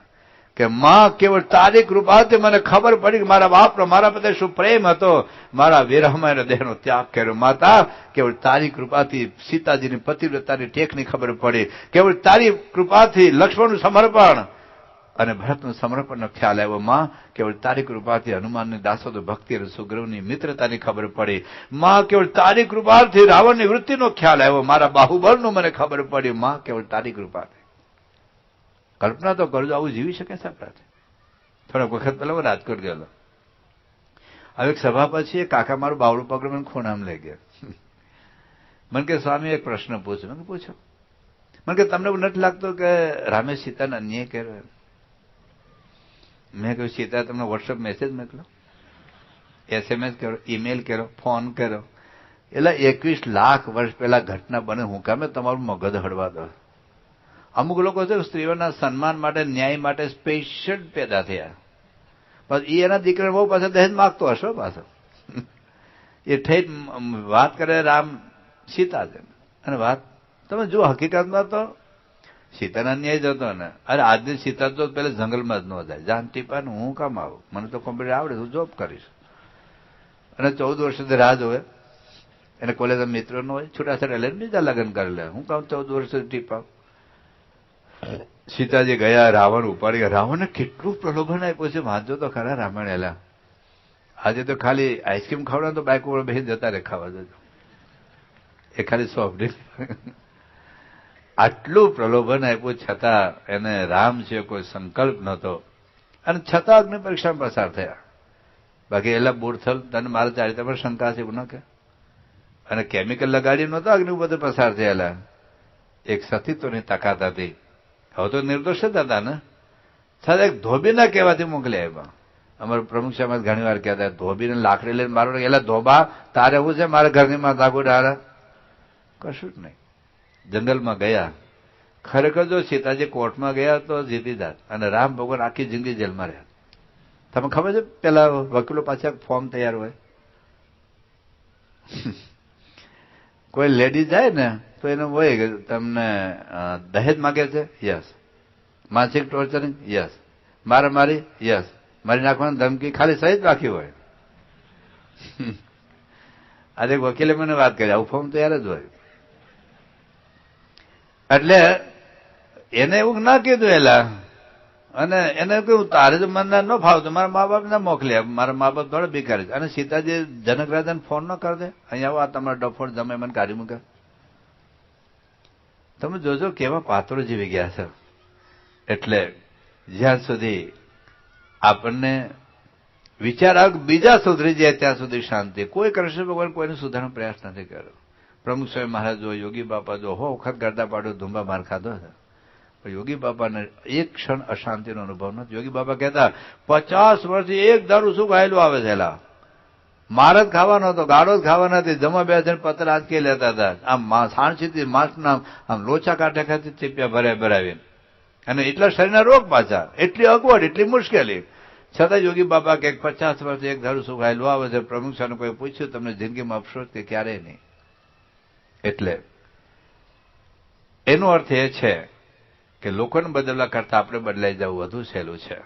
કે માં કેવળ તારી કૃપાથી મને ખબર પડી કે મારા બાપનો મારા પ્રત્યે શું પ્રેમ હતો, મારા વિરહમાં દેહનો ત્યાગ કર્યો. માતા કેવળ તારી કૃપાથી સીતાજીની પતિવ્રતાની ટેકની ખબર પડી, કેવળ તારી કૃપાથી લક્ષ્મણનું સમર્પણ અને ભરતનું સમર્પણનો ખ્યાલ આવ્યો. માં કેવળ તારી કૃપાથી હનુમાનની દાસોદ ભક્તિ અને સુગ્રીવની મિત્રતાની ખબર પડી. માં કેવળ તારી કૃપાથી રાવણની વૃત્તિનો ખ્યાલ આવ્યો. મારા બાહુબળનું મને ખબર પડી. માં કેવળ તારી કૃપાથી. કલ્પના તો કરજો, આવું જીવી શકે છે આપણાથી? થોડાક વખત પહેલા હું રાજકોટ ગયેલો. હવે એક સભા પછી કાકા મારું બાવડું પકડ્યું, મને ખૂણામાં લઈ ગયા. મને કે સ્વામી એક પ્રશ્ન પૂછો. મને પૂછો. મને કે તમને એવું નથી લાગતું કે રામે સીતાને અન્યાય કર્યો? મેં કહ્યું સીતા તમને વોટ્સઅપ મેસેજ મોકલો, SMS કરો, ઈમેલ કરો, ફોન કરો. એટલે 21 લાખ વર્ષ પહેલા ઘટના બને, હું કામે તમારું મગજ હળવા દો? અમુક લોકો છે સ્ત્રીઓના સન્માન માટે, ન્યાય માટે સ્પેશિયલ પેદા થયા. પછી એના દીકરા બહુ પાછા દહેજ માગતો હશો પાછો. એ થઈ વાત કરે રામ સીતા છે અને વાત તમે જો હકીકતમાં તો સીતાના ન્યાય જતો ને. અરે આજની સીતા તો પેલા જંગલમાં જ ન જાય. જાન ટીપા હું કામ આવું? મને તો કોમ્પ્યુટર આવડે, હું જોબ કરીશ. અને 14 વર્ષ સુધી રાહ જોવે. એને કોલેજ મિત્રો ન હોય, છૂટાછેડા લઈને બીજા લગ્ન કરી લે. હું કામ 14 વર્ષ સુધી ટીપાવ? સીતાજી ગયા, રાવણ ઉપાડી ગયા. રાવણને કેટલું પ્રલોભન આપ્યું છે વાંચો તો ખરા રામાયણ. એલા આજે તો ખાલી આઈસ્ક્રીમ ખાવડાવે તો બાઇક ઉપર બેસી જતા રહે ખાવા જજો. એ ખાલી સોફ્ટ ડ્રિંક. આટલું પ્રલોભન આપ્યું છતાં એને રામ છે કોઈ સંકલ્પ નહોતો અને છતાં અગ્નિ પરીક્ષામાં પસાર થયા. બાકી એલા બુરથલ તને મારા ચારિત્ર પર શંકા છે એવું ન કે? અને કેમિકલ લગાડી નહોતો અગ્નિ બધે પસાર થયેલા. એક સતીત્વની તાકાત હતી. હવે તો નિર્દોષ જ હતા ને. છતાં એક ધોબીના કહેવાથી મોકલી આવ્યા. અમારા પ્રમુખ સાહેબ ઘણી વાર કહેતા ધોબીને લાકડી લઈને મારો, એલા ધોબા તારે એવું છે મારા ઘરની માં દાગુ ડારા? કશું જ નહીં. જંગલમાં ગયા. ખરેખર જો સીતાજી કોર્ટમાં ગયા તો જીતી જાત અને રામ ભગવાન આખી જિંદગી જેલમાં રહ્યા. તમે ખબર છે પેલા વકીલો પાછા ફોર્મ તૈયાર હોય. કોઈ લેડી જાય ને તો એને હોય કે તમને દહેજ માગે છે? યસ. માનસિક ટોર્ચરિંગ? યસ. મારામારી? યસ. મારી નાખવાની ધમકી ખાલી સહી જ બાકી હોય. આજે વકીલે મને વાત કરી આવું ફોર્મ તૈયાર જ હોય. એટલે એને એવું ના કીધું એલા. અને એને કહ્યું તારે જો મને ન ફાવતું મારા મા બાપ ના મોકલે. મારા મા બાપ થોડા ભિખારી છે. અને સીતાજી જનક રાજાને ફોન ન કરી દે, અહીંયા આવો આ તમારા ડફોડ જમે મને કાઢી મૂકે. તમે જોજો કેવા પાત્રો જીવી ગયા છે. એટલે જ્યાં સુધી આપણને વિચાર આવે બીજા સુધરી જાય ત્યાં સુધી શાંતિ. કોઈ કૃષ્ણ ભગવાન કોઈને સુધારવાનો પ્રયાસ નથી કર્યો. પ્રમુખ સ્વામી મહારાજ જો, યોગી બાપા જો, વખત કરતા પાડો ધુંબા માર ખાધો છે. પણ યોગી બાપાને એક ક્ષણ અશાંતિનો અનુભવ નથી. યોગી બાપા કહેતા 50 વર્ષથી એક દારૂ શું ગાયેલું આવે છે? એલા માર જ ખાવાનો હતો, ગાળો જ ખાવાનો હતી. જમા બે જણ પત્ર આંચકી લેતા હતા. આમ સાણસીથી માંસના આમ લોચા કાંઠે ખાતી ચીપિયા ભરાવીને. અને એટલા શરીરના રોગ પાછા, એટલી અગવડ, એટલી મુશ્કેલી. છતાં યોગી બાપા કે 50 વર્ષથી એક દારૂ શું ગાયેલું આવે છે. પ્રમુખ સાહેબને કોઈ પૂછ્યું તમને જિંદગીમાં અફસોસ કે ક્યારેય નહીં? એટલે એનો અર્થ એ છે કે લોકોને બદલવા કરતા આપણે બદલાઈ જવું વધુ સહેલું છે.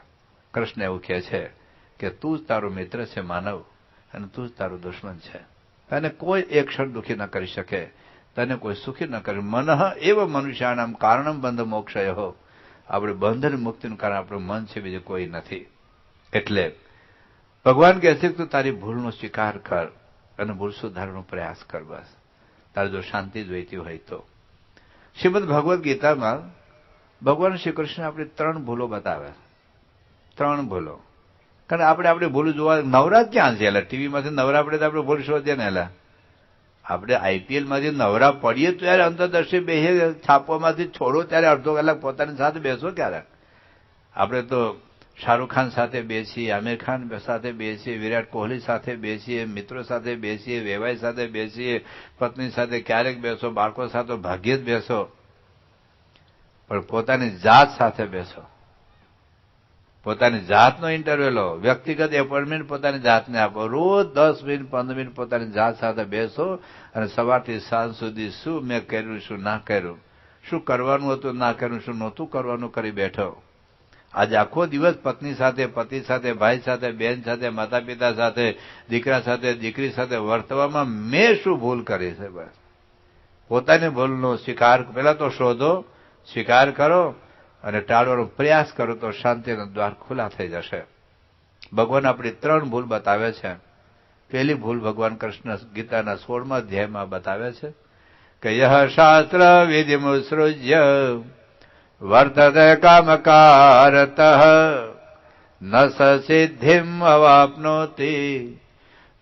કૃષ્ણ એવું કહે છે કે તું જ તારો મિત્ર છે માનવ અને તું જ તારો દુશ્મન છે. તને કોઈ એક ક્ષણ દુઃખી ન કરી શકે, તને કોઈ સુખી ન કરે. મનઃ એવ મનુષ્યાનામ કારણમ બંધ મોક્ષયો. આપણે બંધન મુક્તિનું કારણ આપણું મન છે, બીજું કોઈ નથી. એટલે ભગવાન કહે છે કે તું તારી ભૂલનો સ્વીકાર કર અને ભૂલ સુધારવાનો પ્રયાસ કર. બસ તારે જો શાંતિ જોઈતી હોય તો શ્રીમદ ભગવદ્ ગીતામાં ભગવાન શ્રી કૃષ્ણ આપણી 3 ભૂલો બતાવે. 3 ભૂલો. કારણ આપણી ભૂલ જોવા નવરા ક્યાં છે? એટલે ટીવીમાંથી નવરા આપણે તો આપણે ભૂલ શોધીએ ને. એટલે આપણે આઈપીએલમાંથી નવરા પડીએ ત્યારે અંતરદર્શી બેસીએ, છાપોમાંથી છોડો ત્યારે અડધો કલાક પોતાની સાથે બેસો ક્યારે? આપણે તો શાહરૂખ ખાન સાથે બેસીએ, આમિર ખાન સાથે બેસીએ, વિરાટ કોહલી સાથે બેસીએ, મિત્રો સાથે બેસીએ, વેવાઈ સાથે બેસીએ, પત્ની સાથે ક્યારેક બેસો, બાળકો સાથે ભાગ્યે જ બેસો, પણ પોતાની જાત સાથે બેસો. પોતાની જાતનો ઇન્ટરવ્યુ લો, વ્યક્તિગત એપોઇન્ટમેન્ટ પોતાની જાતને આપો. રોજ 10 મિનિટ 15 મિનિટ પોતાની જાત સાથે બેસો અને સવારથી સાંજ સુધી શું મેં કર્યું, શું ના કર્યું, શું કરવાનું હતું ના કર્યું, શું નહોતું કરવાનું કરી બેઠો. આજે આખો દિવસ પત્ની સાથે, પતિ સાથે, ભાઈ સાથે, બહેન સાથે, માતા પિતા સાથે, દીકરા સાથે, દીકરી સાથે વર્તવામાં મેં શું ભૂલ કરી છે? બસ પોતાની ભૂલનો સ્વીકાર પહેલા તો શોધો, સ્વીકાર કરો અને ટાળવાનો પ્રયાસ કરો તો શાંતિના દ્વાર ખુલ્લા થઈ જશે. ભગવાન આપણી 3 ભૂલ બતાવે છે. પહેલી ભૂલ ભગવાન કૃષ્ણ ગીતાના 16મા અધ્યાયમાં બતાવે છે કે યહ શાસ્ત્ર વિધિમુત્સૃજ્ય વર્તતે કામકારતઃ ન સિદ્ધિમ અવાપ્નોતિ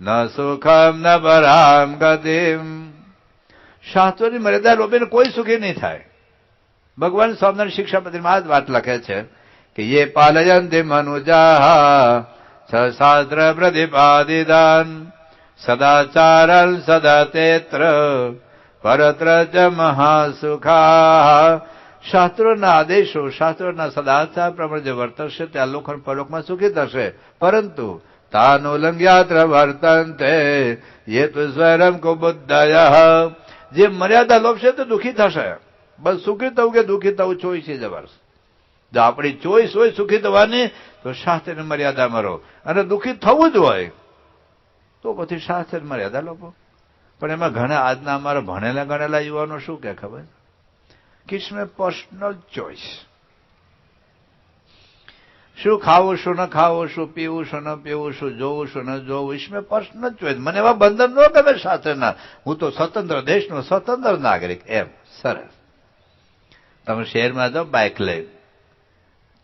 ન સુખમ ન પરામ ગતિમ. શાસ્ત્રોની મર્યાદા લોભીને કોઈ સુખી નહીં થાય. ભગવાન સ્વામિનારાયણ શિક્ષાપત્રીમાં આ જ વાત લખે છે કે યે પાલયંતિ મનુજાઃ શાસ્ત્ર પ્રતિપાદિતાન સદાચારલ સદાતેત્ર પરત્ર ચ મહાસુખા. શાસ્ત્રોના આદેશો, શાસ્ત્રોના સદાચાર પ્રમાણે જે વર્તશે તે લોક અને પરલોકમાં સુખી થશે. પરંતુ તાનુલંઘ્યાત્ર વર્તન્તે યે તુ સ્વયં કુબુદ્ધયઃ. જે મર્યાદા લોભશે તો દુઃખી થશે. બસ સુખી થવું કે દુઃખી થવું ચોઈસ છે જબરદસ્ત. જો આપણી ચોઈસ હોય સુખી થવાની તો શાસ્ત્રની મર્યાદામાં રહો, અને દુઃખી થવું જ હોય તો પછી શાસ્ત્રની મર્યાદા લોકો. પણ એમાં ઘણા આજના અમારા ભણેલા ગણેલા યુવાનો શું કે ખબર? કે इसमें પર્સનલ ચોઈસ. શું ખાવું, શું ન ખાવું, શું પીવું, શું ન પીવું, શું જોવું, શું ન જોવું, इसमें પર્સનલ ચોઈસ. મને એવા બંધન ન ગમે શાસ્ત્રના. હું તો સ્વતંત્ર દેશનો સ્વતંત્ર નાગરિક. એમ સરસ. તમે શહેરમાં જાઓ બાઇક લઈ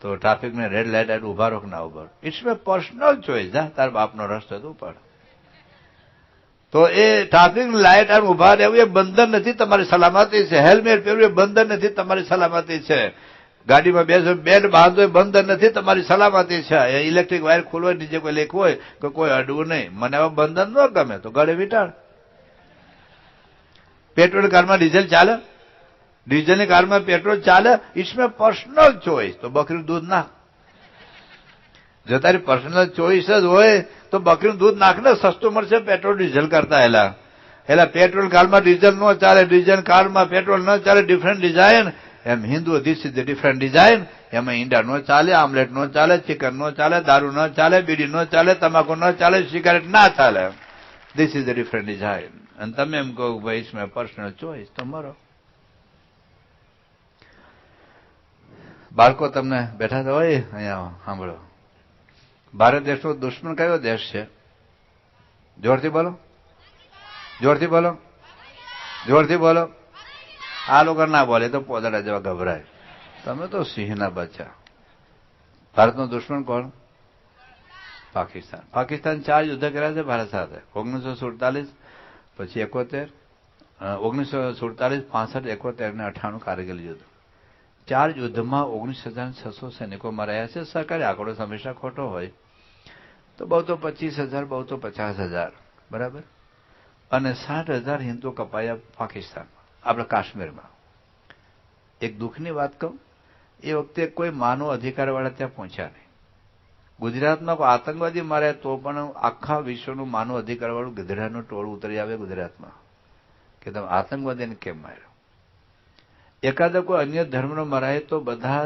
તો ટ્રાફિકને રેડ લાઇટ ઉભા રહો કે ના ઉભા રહો, इसमें પર્સનલ ચોઈસ. જા તાર બાપનો રસ્તો તું પડ. તો એ ટ્રાફિક લાઇટ ઉભા રહેવું એ બંધન નથી, તમારી સલામતી છે. હેલ્મેટ પહેરવું એ બંધન નથી, તમારી સલામતી છે. ગાડીમાં બેસો બેડ બાંધો એ બંધન નથી, તમારી સલામતી છે. એ ઇલેક્ટ્રિક વાયર ખુલ્લો નીચે કોઈ લેખવું હોય કે કોઈ અડવું નહીં. મને આવા બંધન ન ગમે તો ગળે વીંટાળ. પેટ્રોલ કારમાં ડીઝલ ચાલે, ડીઝલની કારમાં પેટ્રોલ ચાલે, इसमें પર્સનલ ચોઈસ. તો બકરીનું દૂધ નાખ. જો તારી પર્સનલ ચોઈસ જ હોય તો બકરીનું દૂધ નાખને, સસ્તું મળશે પેટ્રોલ ડીઝલ કરતા. એલા પેટ્રોલ કારમાં ડીઝલ ન ચાલે, ડીઝલ કારમાં પેટ્રોલ ન ચાલે, ડિફરન્ટ ડિઝાઇન. એમ Hindu this is the different design. એમાં ઈંડા ન ચાલે, આમલેટ ન ચાલે, ચિકન ન ચાલે, દારૂ ન ચાલે, બીડી ન ચાલે, તમાકુ ન ચાલે, સિગારેટ ના ચાલે. This is the different design. અને તમે એમ કહો ભાઈ इसमें પર્સનલ ચોઈસ, તો મરો. બાળકો તમને બેઠા તો હોય અહીંયા સાંભળો. ભારત દેશનો દુશ્મન કયો દેશ છે? જોરથી બોલો, જોરથી બોલો, જોરથી બોલો. આ લોકો ના બોલે તો પોદડા જેવા ગભરાય. તમે તો સિંહના બચ્ચા. ભારતનો દુશ્મન કોણ? પાકિસ્તાન. પાકિસ્તાન 4 યુદ્ધ કર્યા છે ભારત સાથે. 1947, પછી 71, 1947, 65, 71 અને 98 કારગિલ યુદ્ધ. 4 યુદ્ધમાં 19,600 સૈનિકો મરાયા છે. સરકારી આંકડો હંમેશા ખોટો હોય. તો બહુ તો 25,000, બહુ તો 50,000, બરાબર. અને 60,000 હિન્દુ કપાયા પાકિસ્તાનમાં, આપણા કાશ્મીરમાં. એક દુઃખની વાત કહું, એ વખતે કોઈ માનવ અધિકારવાળા ત્યાં પહોંચ્યા નહીં. ગુજરાતમાં કોઈ આતંકવાદી મારે તો પણ આખા વિશ્વનું માનવ અધિકારવાળું ગધેડાનું ટોળું ઉતરી આવે ગુજરાતમાં કે તમે આતંકવાદીને કેમ માર્યો. એકાદા કોઈ અન્ય ધર્મનો મરાય તો બધા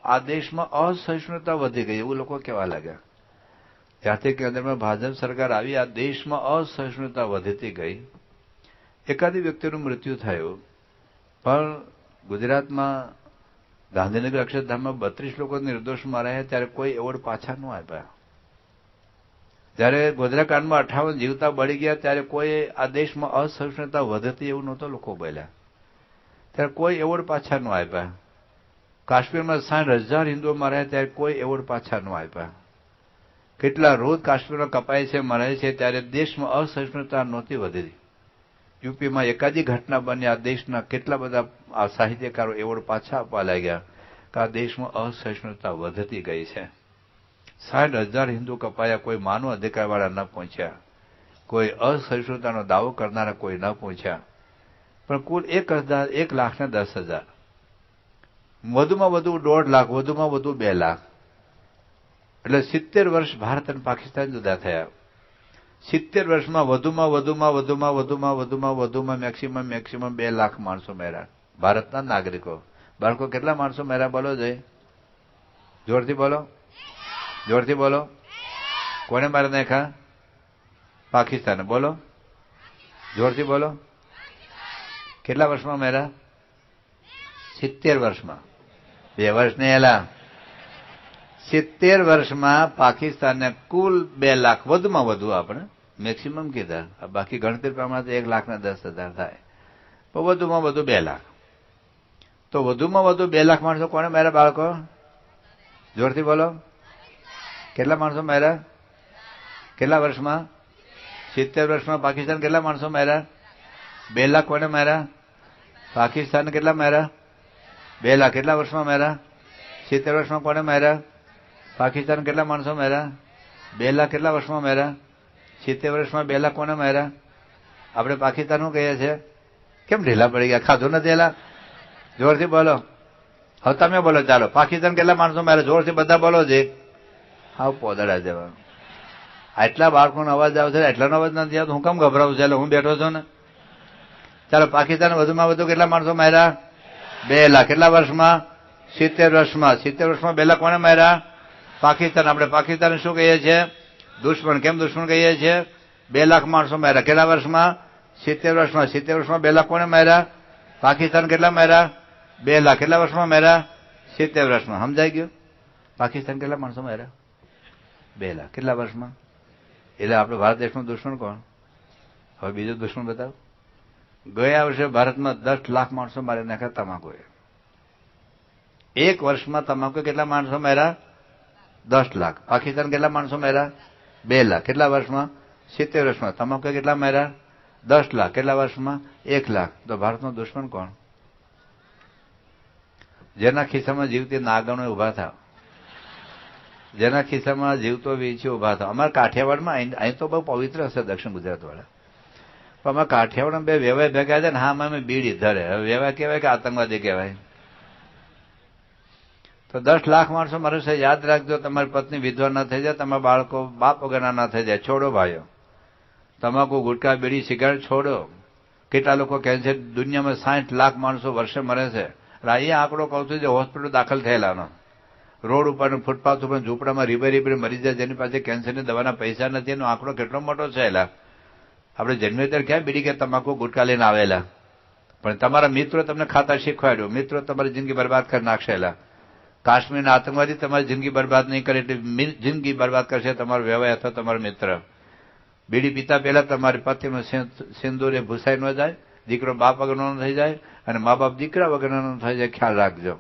આ દેશમાં અસહિષ્ણુતા વધી ગઈ એવું લોકો કહેવા લાગ્યા. ત્યાંથી કેન્દ્રમાં ભાજપ સરકાર આવી, આ દેશમાં અસહિષ્ણુતા વધતી ગઈ. એકાદી વ્યક્તિનું મૃત્યુ થયું, પણ ગુજરાતમાં ગાંધીનગર અક્ષરધામમાં 32 લોકો નિર્દોષ મરાયા ત્યારે કોઈ એવોર્ડ પાછા ન આપ્યા. જ્યારે ગોધરાકાંડમાં 58 જીવતા બળી ગયા ત્યારે કોઈ આ દેશમાં અસહિષ્ણુતા વધતી એવું નહોતો લોકો બોલ્યા. ત્યારે કોઈ એવોર્ડ પાછા ન આપ્યા. કાશ્મીરમાં 60,000 હિન્દુઓ મરાયા ત્યારે કોઈ એવોર્ડ પાછા ન આપ્યા. કેટલા રોજ કાશ્મીરમાં કપાય છે, મરાય છે, ત્યારે દેશમાં અસહિષ્ણુતા નહોતી વધી. યુપીમાં એકાદી ઘટના બની, આ દેશના કેટલા બધા આ સાહિત્યકારો એવોર્ડ પાછા આપવા લાગ્યા કે આ દેશમાં અસહિષ્ણુતા વધતી ગઈ છે. 60,000 હિન્દુ કપાયા, કોઈ માનવ અધિકારવાળા ન પહોંચ્યા, કોઈ અસહિષ્ણુતાનો દાવો કરનારા કોઈ ન પહોંચ્યા. પણ કુલ 1,10,000, વધુમાં વધુ 1.5 લાખ, વધુમાં વધુ 2 લાખ. એટલે 70 વર્ષ ભારત અને પાકિસ્તાન જુદા થયા. 70 વર્ષમાં વધુમાં મેક્સિમમ 2 લાખ માણસો મર્યા, ભારતના નાગરિકો. બાળકો કેટલા માણસો મર્યા બોલો જોઈએ? જોરથી બોલો, જોરથી બોલો. કોને મારી નાખ્યા? પાકિસ્તાને. બોલો, જોરથી બોલો. કેટલા વર્ષમાં મર્યા? 70 વર્ષમાં. 2 વર્ષ નહીં એલા. 70 વર્ષમાં પાકિસ્તાનને કુલ 2 લાખ, વધુમાં વધુ આપણે મેક્સિમમ કીધા, બાકી ગણતરી પ્રમાણે 1,10,000 થાય, પણ વધુમાં વધુ 2 લાખ. તો વધુમાં વધુ 2 લાખ માણસો કોને માર્યા બાળકો? જોરથી બોલો. કેટલા માણસો માર્યા? કેટલા વર્ષમાં? 70 વર્ષમાં પાકિસ્તાન કેટલા માણસો માર્યા? 2 લાખ. કોને માર્યા? પાકિસ્તાન. કેટલા માર્યા? 2 લાખ. કેટલા વર્ષમાં માર્યા? 70 વર્ષમાં. કોને માર્યા? પાકિસ્તાન. કેટલા માણસો માર્યા? 2 લાખ. કેટલા વર્ષમાં માર્યા? 70 વર્ષમાં 2 લાખ. કોને માર્યા? આપણે પાકિસ્તાન શું કહીએ છીએ? કેમ ઢીલા પડી ગયા? ખાધું નથી એલા? જોરથી બોલો. હવે તમે બોલો. ચાલો, પાકિસ્તાન કેટલા માણસો માર્યા? જોરથી બધા બોલો છે. હા, પોદડા જવા. આટલા બાળકોનો અવાજ આવશે, એટલાનો અવાજ નથી આવતો. હું કેમ ગભરાવું છું? એટલે હું બેઠો છું ને. ચાલો, પાકિસ્તાન વધુમાં વધુ કેટલા માણસો માર્યા? 2 લાખ. કેટલા વર્ષમાં? 70 વર્ષમાં. 70 વર્ષમાં 2 લાખ. કોને માર્યા? પાકિસ્તાન. આપણે પાકિસ્તાન શું કહીએ છીએ? દુશ્મન. કેમ દુશ્મન કહીએ છીએ? 2 લાખ માણસો માર્યા. કેટલા વર્ષમાં? 70 વર્ષમાં. 70 વર્ષમાં 2 લાખ. કોને માર્યા? પાકિસ્તાન. કેટલા માર્યા? 2 લાખ. કેટલા વર્ષમાં માર્યા? 70 વર્ષમાં. સમજાઈ ગયું? પાકિસ્તાન કેટલા માણસો માર્યા? 2 લાખ. કેટલા વર્ષમાં? એટલે આપણે ભારત દેશનું દુશ્મન કોણ? હવે બીજો દુશ્મન બતાવો. ગયા વર્ષે ભારતમાં 10 લાખ માણસો મારી નાખ્યા તમાકુએ. 1 વર્ષમાં તમાકુ કેટલા માણસો માર્યા? 10 લાખ. પાકિસ્તાન કેટલા માણસો માર્યા? 2 લાખ. કેટલા વર્ષમાં? 70 વર્ષમાં. તમાકુ કેટલા માર્યા? 10 લાખ. કેટલા વર્ષમાં? 1 લાખ. તો ભારતનો દુશ્મન કોણ? જેના ખિસ્સામાં જીવતી નાગણો ઉભા થાવ, જેના ખિસ્સામાં જીવતો વીંછી ઉભા થાવ. અમારા કાઠિયાવાડમાં અહીં તો બહુ પવિત્ર હશે દક્ષિણ ગુજરાત વાળા, પણ અમારા કાઠિયાવાડમાં 2 વેવાય ભેગા છે ને, હા અમે બીડી ધરે. હવે વેવાય કહેવાય કે આતંકવાદી કહેવાય? તો 10 લાખ માણસો મારે છે. યાદ રાખજો, તમારી પત્ની વિધવા ના થઈ જાય, તમારા બાળકો બાપ વગરના ના થઈ જાય. છોડો ભાઈઓ, તમાકુ, ગુટકા, બીડી, સિગારેટ છોડો. કેટલા લોકો કહે છે દુનિયામાં 60 લાખ માણસો વર્ષે મરે છે. અહીંયા આંકડો કહું છું, જે હોસ્પિટલ દાખલ થયેલાનો, રોડ ઉપર, ફૂટપાથ ઉપર, ઝૂંપડામાં રીબે મરી જાય, જેની પાસે કેન્સરની દવાના પૈસા નથી, એનો આંકડો કેટલો મોટો છે. એલા આપણે જન્મે ત્યારે ક્યાં બીડી કે તમાકુ ગુટકા લઈને આવેલા? પણ તમારા મિત્રો તમને ખાતા શીખવાડ્યું, મિત્રો તમારી જિંદગી બરબાદ કરી નાખશેલા. કાશ્મીરના આતંકવાદી તમારી જિંદગી બરબાદ નહીં કરે, એટલે જિંદગી બરબાદ કરશે તમારો વ્યવહાર અથવા તમારો મિત્ર. બીડી પીતા પહેલા તમારી પતિનું સિંદૂર એ ભૂસાઈ ન જાય, દીકરો બાપ વગરનો થઈ જાય, અને મા બાપ દીકરા વગરનો થઈ જાય. ખ્યાલ રાખજો.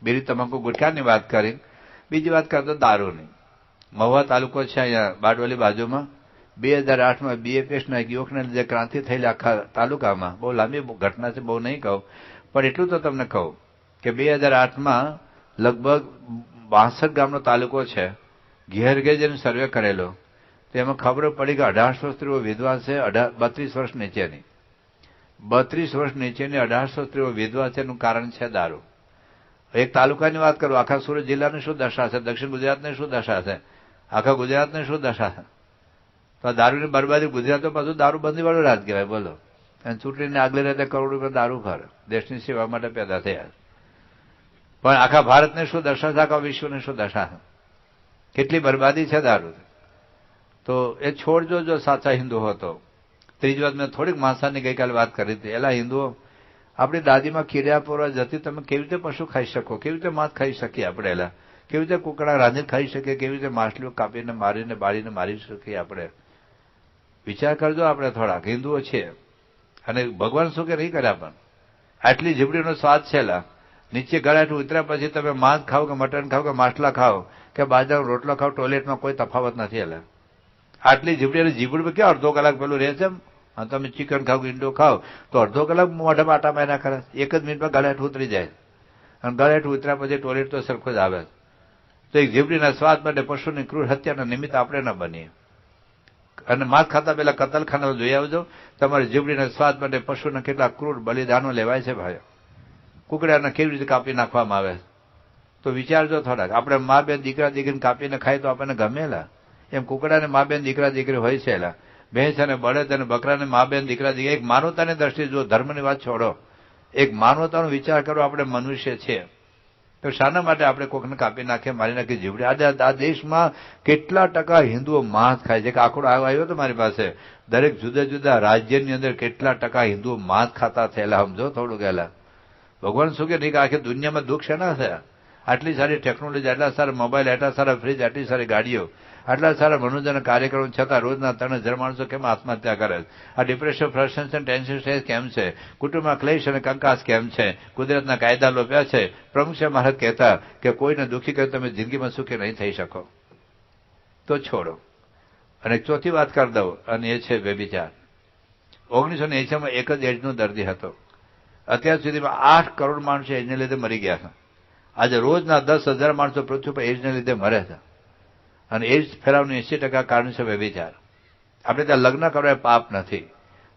બીડી, તમાકુ, ગુટખાની વાત કરી. બીજી વાત કરતો દારૂની. મહુવા તાલુકો છે અહીંયા બારડોલી બાજુમાં. 2008માં બીએપીએસના એક યુવકને લીધે ક્રાંતિ થયેલી આખા તાલુકામાં. બહુ લાંબી ઘટના છે, બહુ નહીં કહું, પણ એટલું તો તમને કહું કે 2008માં લગભગ 62 ગામનો તાલુકો છે. ઘેર ઘેર જેને સર્વે કરેલો, તો એમાં ખબર પડી કે 1800 સ્ત્રીઓ વિધવા છે. 32 વર્ષ નીચેની, 32 વર્ષ નીચેની 1800 સ્ત્રીઓ વિધવા છે. એનું કારણ છે દારૂ. એક તાલુકાની વાત કરું, આખા સુરત જિલ્લાની શું દશા છે, દક્ષિણ ગુજરાતની શું દશા છે, આખા ગુજરાતની શું દશા છે. તો દારૂની બરબાદી. ગુજરાતમાં પાછું દારૂબંધી વાળું રાજ કહેવાય. બોલો. અને ચૂંટણીને આગલે રાતે કરોડ રૂપિયા દારૂ ખર દેશની સેવા માટે પેદા થયા. પણ આખા ભારતની શું દશા છે, આખા વિશ્વની શું દશા છે, કેટલી બરબાદી છે દારૂ. તો એ છોડજો જો સાચા હિન્દુ હતો. ત્રીજી વાત, મેં થોડીક માંસાની ગઈકાલે વાત કરી હતી. એલા હિન્દુઓ, આપણી દાદીમાં કીડા પૂરવા જતી, તમે કેવી રીતે પશુ ખાઈ શકો? કેવી રીતે માંસ ખાઈ શકીએ આપણે? એલા કેવી રીતે કુકડા રાંધીને ખાઈ શકીએ? કેવી રીતે માછલીઓ કાપીને મારીને બાળીને મારી શકીએ આપણે? વિચાર કરજો. આપણે થોડાક હિન્દુઓ છીએ, અને ભગવાન શું કે નહીં કર્યા, પણ આટલી જીબડીનો સ્વાદ છે લા. નીચે ગળાઠું ઉતર્યા પછી તમે માંસ ખાઓ કે મટન ખાઓ કે માછલા ખાઓ કે બાજરાનો રોટલો ખાઓ, ટોયલેટમાં કોઈ તફાવત નથી એલા. આટલી જીબડી જીબડી ક્યાં અડધો કલાક પેલું રહે છે. તમે ચિકન ખાઓ કે ઈંડો ખાઓ તો અડધો કલાક મોઢામાં આટા માર્યા કરે, એક જ મિનિટમાં ગળાઠું ઉતરી જાય. અને ગળાઠું ઉતર્યા પછી ટોયલેટ તો સરખો જ આવે. તો એક જીબડીના સ્વાદ માટે પશુની ક્રૂર હત્યાના નિમિત્ત આપણે ન બનીએ. અને માંસ ખાતા પેલા કતલખાના જોઈ આવજો. તમારી જીબડીના સ્વાદ માટે પશુના કેટલા ક્રૂર બલિદાનો લેવાય છે ભાઈ. કુકડાને કેવી રીતે કાપી નાખવામાં આવે તો વિચારજો થોડાક. આપણે મા બેન દીકરા દીકરીને કાપીને ખાય તો આપણને ગમેલા. એમ કુકડાને મા બેન દીકરા દીકરી હોય છે એલા. ભેંસ અને બળદ અને બકરાને મા બેન દીકરા દીકરી. એક માનવતાની દ્રષ્ટિએ જો, ધર્મની વાત છોડો, એક માનવતાનો વિચાર કરો. આપણે મનુષ્ય છે તો શાના માટે આપણે કોકને કાપી નાખીએ, મારી નાખીએ જીવડી? આજે આ દેશમાં કેટલા ટકા હિન્દુઓ માંસ ખાય છે? કે આંકડો આવ્યો હતો મારી પાસે. દરેક જુદા જુદા રાજ્યની અંદર કેટલા ટકા હિન્દુઓ માંસ ખાતા થયેલા સમજો થોડું ગયેલા. ભગવાન શું કે નહીં કે આખી દુનિયામાં દુઃખ શેના થયા? આટલી સારી ટેકનોલોજી, આટલા સારા મોબાઈલ, આટલા સારા ફ્રીજ, આટલી સારી ગાડીઓ, આટલા સારા મનોરંજન કાર્યક્રમો છતાં રોજના 3000 માણસો કેમ આત્મહત્યા કરે? આ ડિપ્રેશન, ફ્રસ્ટ્રેશન, ટેન્શન સ્ટ્રેસ કેમ છે? કુટુંબમાં ક્લેશ અને કંકાસ કેમ છે? કુદરતના કાયદા લોપ્યા છે. પ્રમુખ મહારાજ કહેતા કે કોઈને દુઃખી કરે તમે જિંદગીમાં સુખી નહીં થઈ શકો. તો છોડો. અને ચોથી વાત કરી દઉં, અને એ છે વ્યભિચાર. 1980માં એક જ એડ્સનો દર્દી હતો. અત્યાર સુધીમાં 8 કરોડ માણસો એડ્સને લીધે મરી ગયા છે. આજે રોજના 10,000 માણસો પૃથ્વી પર એડ્સને લીધે મરે છે. અને એડ્સ ફેલાવવાનું 80% કારણ છે વ્યભિચાર. આપણે ત્યાં લગ્ન કરવા પાપ નથી.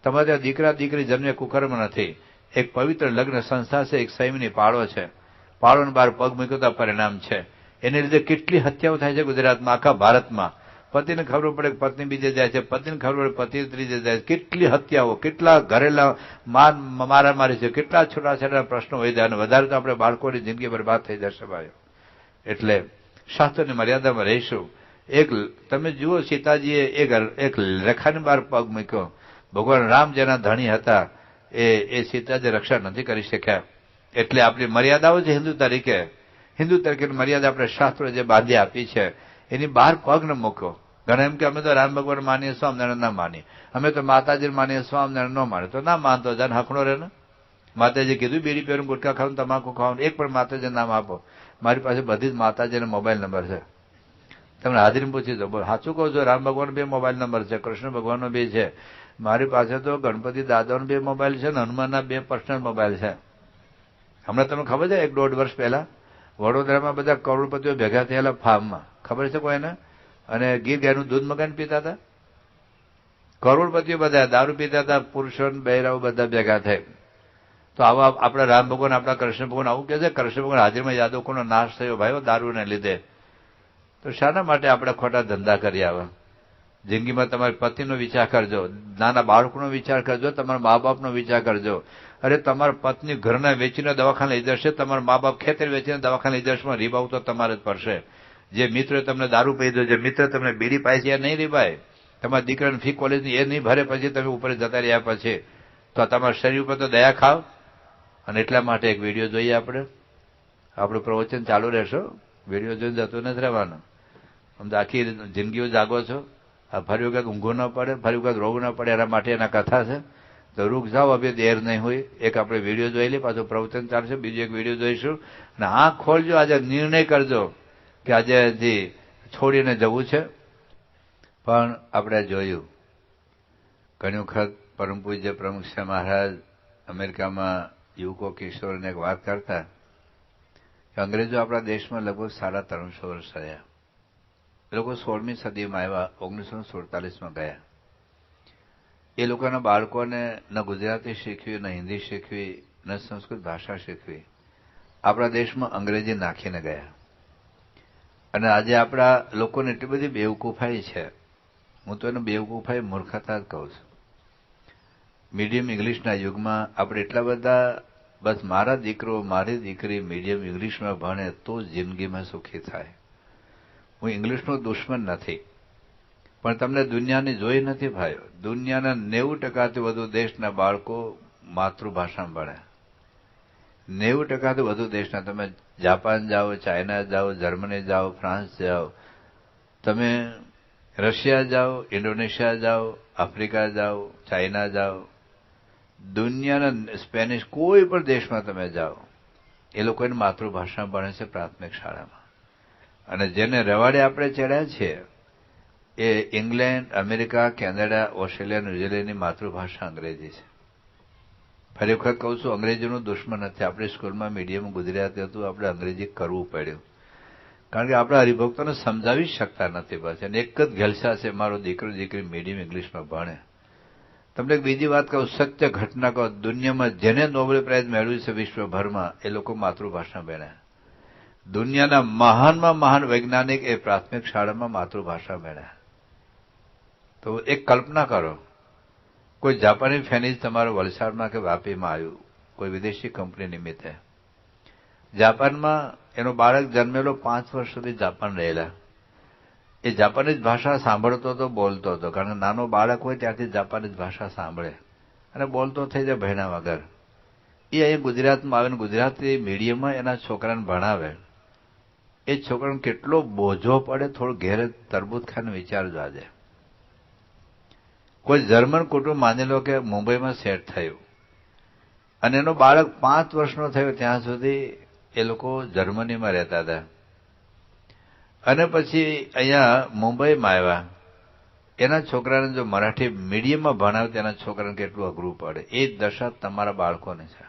તમારે ત્યાં દીકરા દીકરી જન્મે કુકર્મ નથી. એક પવિત્ર લગ્ન સંસ્થા છે, એક સંયમની પાળો છે. પાળોને બહાર પગ મૂકતા પરિણામ છે. એને લીધે કેટલી હત્યાઓ થાય છે ગુજરાતમાં, આખા ભારતમાં. પતિને ખબર પડે પત્ની બીજે જાય છે, પતિને ખબર પડે પતિ ત્રીજે જાય છે. કેટલી હત્યાઓ, કેટલા ઘરેલા મારામારી છે, કેટલા છૂટાછેડા પ્રશ્નો હોય છે. અને વધારે તો આપણે બાળકોની જિંદગી બરબાદ થઈ જશે ભાઈઓ. એટલે શાસ્ત્રની મર્યાદામાં રહીશું. એક તમે જુઓ, સીતાજીએ એક રેખાની બહાર પગ મૂક્યો. ભગવાન રામ જેના ધણી હતા એ સીતાજી રક્ષા નથી કરી શક્યા. એટલે આપણી મર્યાદાઓ છે હિન્દુ તરીકેની મર્યાદા આપણે શાસ્ત્રો જે બાંધી આપી છે એની બહાર પગ ન મૂકો. ઘણા એમ કે અમે તો રામ ભગવાન માનીએ, સ્વામિનારાયણ ના માનીએ, અમે તો માતાજી માનીએ, સ્વામિનારાયણ ન માને. તો ના માનતો જાને હકણો રહે ને. માતાજી કીધું બીડી પીવાનું, ગુટખા ખાવાનું, તમાકુ ખાવાનું, એક પણ માતાજી નામ આપો. મારી પાસે બધી જ માતાજીના મોબાઈલ નંબર છે. તમને હાજરી પૂછી દો. બોલ સાચું કહું છું, રામ ભગવાન બે મોબાઈલ નંબર છે, કૃષ્ણ ભગવાનનો બે છે. મારી પાસે તો ગણપતિ દાદાનો બે મોબાઈલ છે, હનુમાનના બે પર્સનલ મોબાઈલ છે. હમણાં તમને ખબર છે 1.5 વર્ષ પહેલા વડોદરામાં બધા કરોડપતિઓ ભેગા થયેલા ફાર્મમાં, ખબર છે કોઈને? અને ગીર ગાયનું દૂધ મગાઈને પીતા હતા. કરોડપતિઓ બધા દારૂ પીતા હતા, પુરુષો બહેરાઓ બધા ભેગા થાય. તો આવા આપણા રામ ભગવાન, આપણા કૃષ્ણ ભગવાન આવું કહે છે? કૃષ્ણ ભગવાન હાજરીમાં યાદવકોનો નાશ થયો ભાઈઓ દારૂને લીધે. તો શાના માટે આપણે ખોટા ધંધા કરી આવા? જિંદગીમાં તમારા પતિનો વિચાર કરજો, નાના બાળકોનો વિચાર કરજો, તમારા મા બાપનો વિચાર કરજો. અરે તમારા પત્ની ઘરના વેચીને દવાખાને લઈ જશે, તમારા મા બાપ ખેતર વેચીને દવાખાને લઈ જશે, રીબાવ તો તમારે જ પડશે. જે મિત્રોએ તમને દારૂ પી દો, જે મિત્ર તમને બીડી પાય છે એ નહીં રીબાય. તમારા દીકરાની ફી કોલેજની એ નહીં ભરે પછી તમે ઉપર જતા રહ્યા પછી તો તમારા શરીર ઉપર તો દયા ખાવ. અને એટલા માટે એક વિડીયો જોઈએ આપણે. આપણું પ્રવચન ચાલુ રહેશો, વિડીયો જોઈને જતું નથી રહેવાનું. આમ તો આખી જિંદગીઓ જાગો છો. આ ફરી વખત ઊંઘો ન પડે, ફરી વખત રોવું ન પડે, એના માટે એના કથા છે. તો રૂક જાઓ, હવે દેર નહીં હોય. એક આપણે વિડીયો જોઈ લઈએ, પાછું પ્રવચન ચાલશે, બીજું એક વિડીયો જોઈશું. અને આંખ ખોલજો, આજે નિર્ણય કરજો કે આજે છોડીને જવું છે. પણ આપણે જોયું ઘણી વખત પરમ પૂજ્ય પ્રમુખ મહારાજ અમેરિકામાં યુવકો કિશોરને એક વાત કરતા કે અંગ્રેજો આપણા દેશમાં લગભગ 350 વર્ષ રહ્યા. એ લોકો 16મી સદીમાં આવ્યા, 1947માં ગયા. એ લોકોના બાળકોને ન ગુજરાતી શીખવી, ન હિન્દી શીખવી, ન સંસ્કૃત ભાષા શીખવી. આપણા દેશમાં અંગ્રેજી નાખીને ગયા. અને આજે આપણા લોકોને એટલી બધી બેવકૂફાઈ છે, હું તો એને બેવકૂફાઈ મૂર્ખતા જ કહું છું. મીડિયમ ઇંગ્લિશના યુગમાં આપણે એટલા બધા, બસ મારા દીકરો મારી દીકરી મીડિયમ ઇંગ્લિશમાં ભણે તો જિંદગીમાં સુખી થાય. હું ઇંગ્લિશનો દુશ્મન નથી, પણ તમને દુનિયાની જોઈ નથી ભાઈઓ. દુનિયાના 90%થી વધુ દેશના બાળકો માતૃભાષામાં ભણે. 90%થી વધુ દેશના. તમે જાપાન જાઓ, ચાઇના જાઓ, જર્મની જાઓ, ફ્રાન્સ જાઓ, તમે રશિયા જાઓ, ઇન્ડોનેશિયા જાઓ, આફ્રિકા જાઓ, ચાઇના જાઓ, દુનિયાના સ્પેનિશ કોઈ પણ દેશમાં તમે જાઓ, એ લોકોની માતૃભાષા ભણે છે પ્રાથમિક શાળામાં. અને જેને રવાડે આપણે ચડ્યા છીએ એ ઇંગ્લેન્ડ, અમેરિકા, કેનેડા, ઓસ્ટ્રેલિયા, ન્યૂઝીલેન્ડની માતૃભાષા અંગ્રેજી છે. ફરી વખત કહું છું, અંગ્રેજીનું દુશ્મન નથી. આપણી સ્કૂલમાં મીડિયમ ગુજરાતી હતું, આપણે અંગ્રેજી કરવું પડ્યું. કારણ કે આપણે હરિભક્તોને સમજાવી શકતા નથી. બસ અને એક જ ઘેલસા છે, મારો દીકરો દીકરી મીડિયમ ઇંગ્લિશમાં ભણે. તમને એક બીજી વાત કહું, સત્ય ઘટના કહો, દુનિયામાં જેને નોબેલ પ્રાઇઝ મેળવ્યું છે વિશ્વભરમાં, એ લોકો માતૃભાષા ભણ્યા. દુનિયાના મહાનમાં મહાન વૈજ્ઞાનિક એ પ્રાથમિક શાળામાં માતૃભાષા ભણ્યા. તો એક કલ્પના કરો, કોઈ જાપાની ફેનિઝ તમારો વલસાડમાં કે વાપીમાં આવ્યું, કોઈ વિદેશી કંપની નિમિત્તે. જાપાનમાં એનો બાળક જન્મેલો 5 વર્ષ સુધી જાપાન રહેલા. એ જાપાનીઝ ભાષા સાંભળતો હતો, બોલતો હતો. કારણ કે નાનો બાળક હોય ત્યારથી જાપાનીઝ ભાષા સાંભળે અને બોલતો થઈ જાય ભણ્યા વગર. એ અહીંયા ગુજરાતમાં આવીને ગુજરાતી મીડિયમમાં એના છોકરાને ભણાવે. એ છોકરાને કેટલો બોજો પડે, થોડું ઘેરે તરબૂચ ખાઈને વિચારજો. આજે કોઈ જર્મન કુટુંબ માની લો કે મુંબઈમાં સેટ થયું અને એનો બાળક 5 વર્ષનો થયો ત્યાં સુધી એ લોકો જર્મનીમાં રહેતા હતા અને પછી અહીંયા મુંબઈમાં આવ્યા. એના છોકરાને જો મરાઠી મીડિયમમાં ભણાવે તો એના છોકરાને કેટલું અઘરું પડે. એ દશા તમારા બાળકોને છે.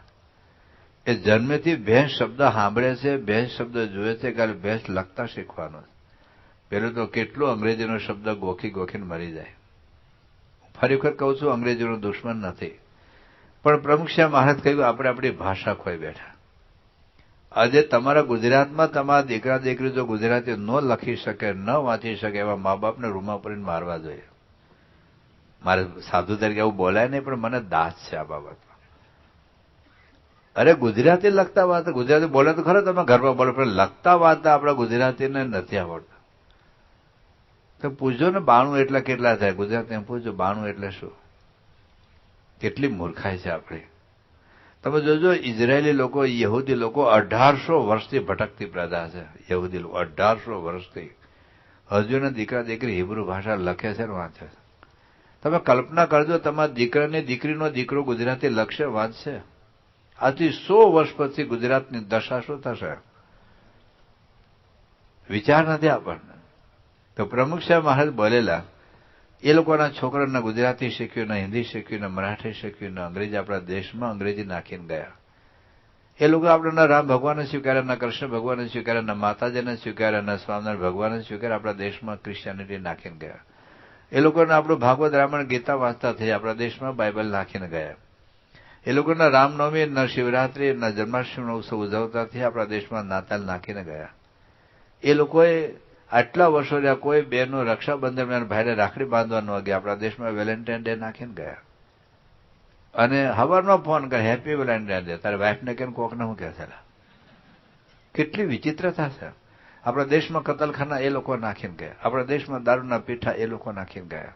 એ જન્મેથી ભેંસ શબ્દ સાંભળે છે, ભેંસ શબ્દ જોયે છે, કાલે ભેંસ લખતા શીખવાનો. પેલું તો કેટલો અંગ્રેજીનો શબ્દ ગોખીને મરી જાય. ફરી વખત કહું છું, અંગ્રેજીનો દુશ્મન નથી, પણ પ્રમુખસિંહ મહારાજ કહ્યું આપણે આપણી ભાષા ખોઈ બેઠા. આજે તમારા ગુજરાતમાં તમારા દીકરા દીકરી જો ગુજરાતી ન લખી શકે, ન વાંચી શકે, એવા મા બાપને રૂમા પડીને મારવા જોઈએ. મારે સાધુ તરીકે એવું બોલાય નહીં, પણ મને દાસ છે આ બાબતમાં. અરે ગુજરાતી લખતા વાંચતા, ગુજરાતી બોલે તો ખરો તમે ઘરમાં બોલો, પણ લખતા વાંચતા આપણા ગુજરાતીને નથી આવડતું. તો પૂછજો ને 92 એટલે કેટલા થાય? ગુજરાતીમાં પૂછજો 92 એટલે શું? કેટલી મૂર્ખાઈ છે આપણી. તમે જોજો, ઇઝરાયેલી લોકો, યહૂદી લોકો 1800 વર્ષથી ભટકતી પ્રજા છે. યહૂદી લોકો 1800 વર્ષથી હજુ એના દીકરા દીકરી હિબ્રુ ભાષા લખે છે ને વાંચે છે. તમે કલ્પના કરજો, તમારા દીકરાની દીકરીનો દીકરો ગુજરાતી લખશે, વાંચશે. આજથી 100 વર્ષ પછી ગુજરાતની દશા શું થશે? વિચાર નથી આપણને. તો પ્રમુખસિંહ મહારાજ બોલેલા, એ લોકોના છોકરાને ગુજરાતી શીખ્યું, ને હિન્દી શીખ્યું, ને મરાઠી શીખ્યું, ને અંગ્રેજી આપણા દેશમાં અંગ્રેજી નાખીને ગયા. એ લોકો આપણે ના રામ ભગવાનને સ્વીકાર્યા, ના કૃષ્ણ ભગવાનને સ્વીકાર્યા, ના માતાજીને સ્વીકાર્યા, ના સ્વામિનારાયણ ભગવાનને સ્વીકાર્યા, આપણા દેશમાં ક્રિશ્ચિયાનિટી નાખીને ગયા. એ લોકોને આપણું ભાગવત રામાયણ ગીતા વાંચતા થઈ, આપણા દેશમાં બાઇબલ નાખીને ગયા. એ લોકોના રામનવમી, ના શિવરાત્રી, ના જન્માષ્ટમીનો ઉત્સવ ઉજવતાથી આપણા દેશમાં નાતાલ નાખીને ગયા. એ લોકોએ આટલા વર્ષો રહ્યા, કોઈ બહેનો રક્ષાબંધન ભાઈને રાખડી બાંધવા ન ગયા, આપણા દેશમાં વેલેન્ટાઇન ડે નાખીને ગયા. અને હવારનો ફોન કરે, હેપી વેલેન્ટાઇન ડે, તારે વાઇફને કે કોકને હું કહે છે. કેટલી વિચિત્રતા છે. આપણા દેશમાં કતલખાના એ લોકો નાખીને ગયા, આપણા દેશમાં દારૂના પીઠા એ લોકો નાખીને ગયા,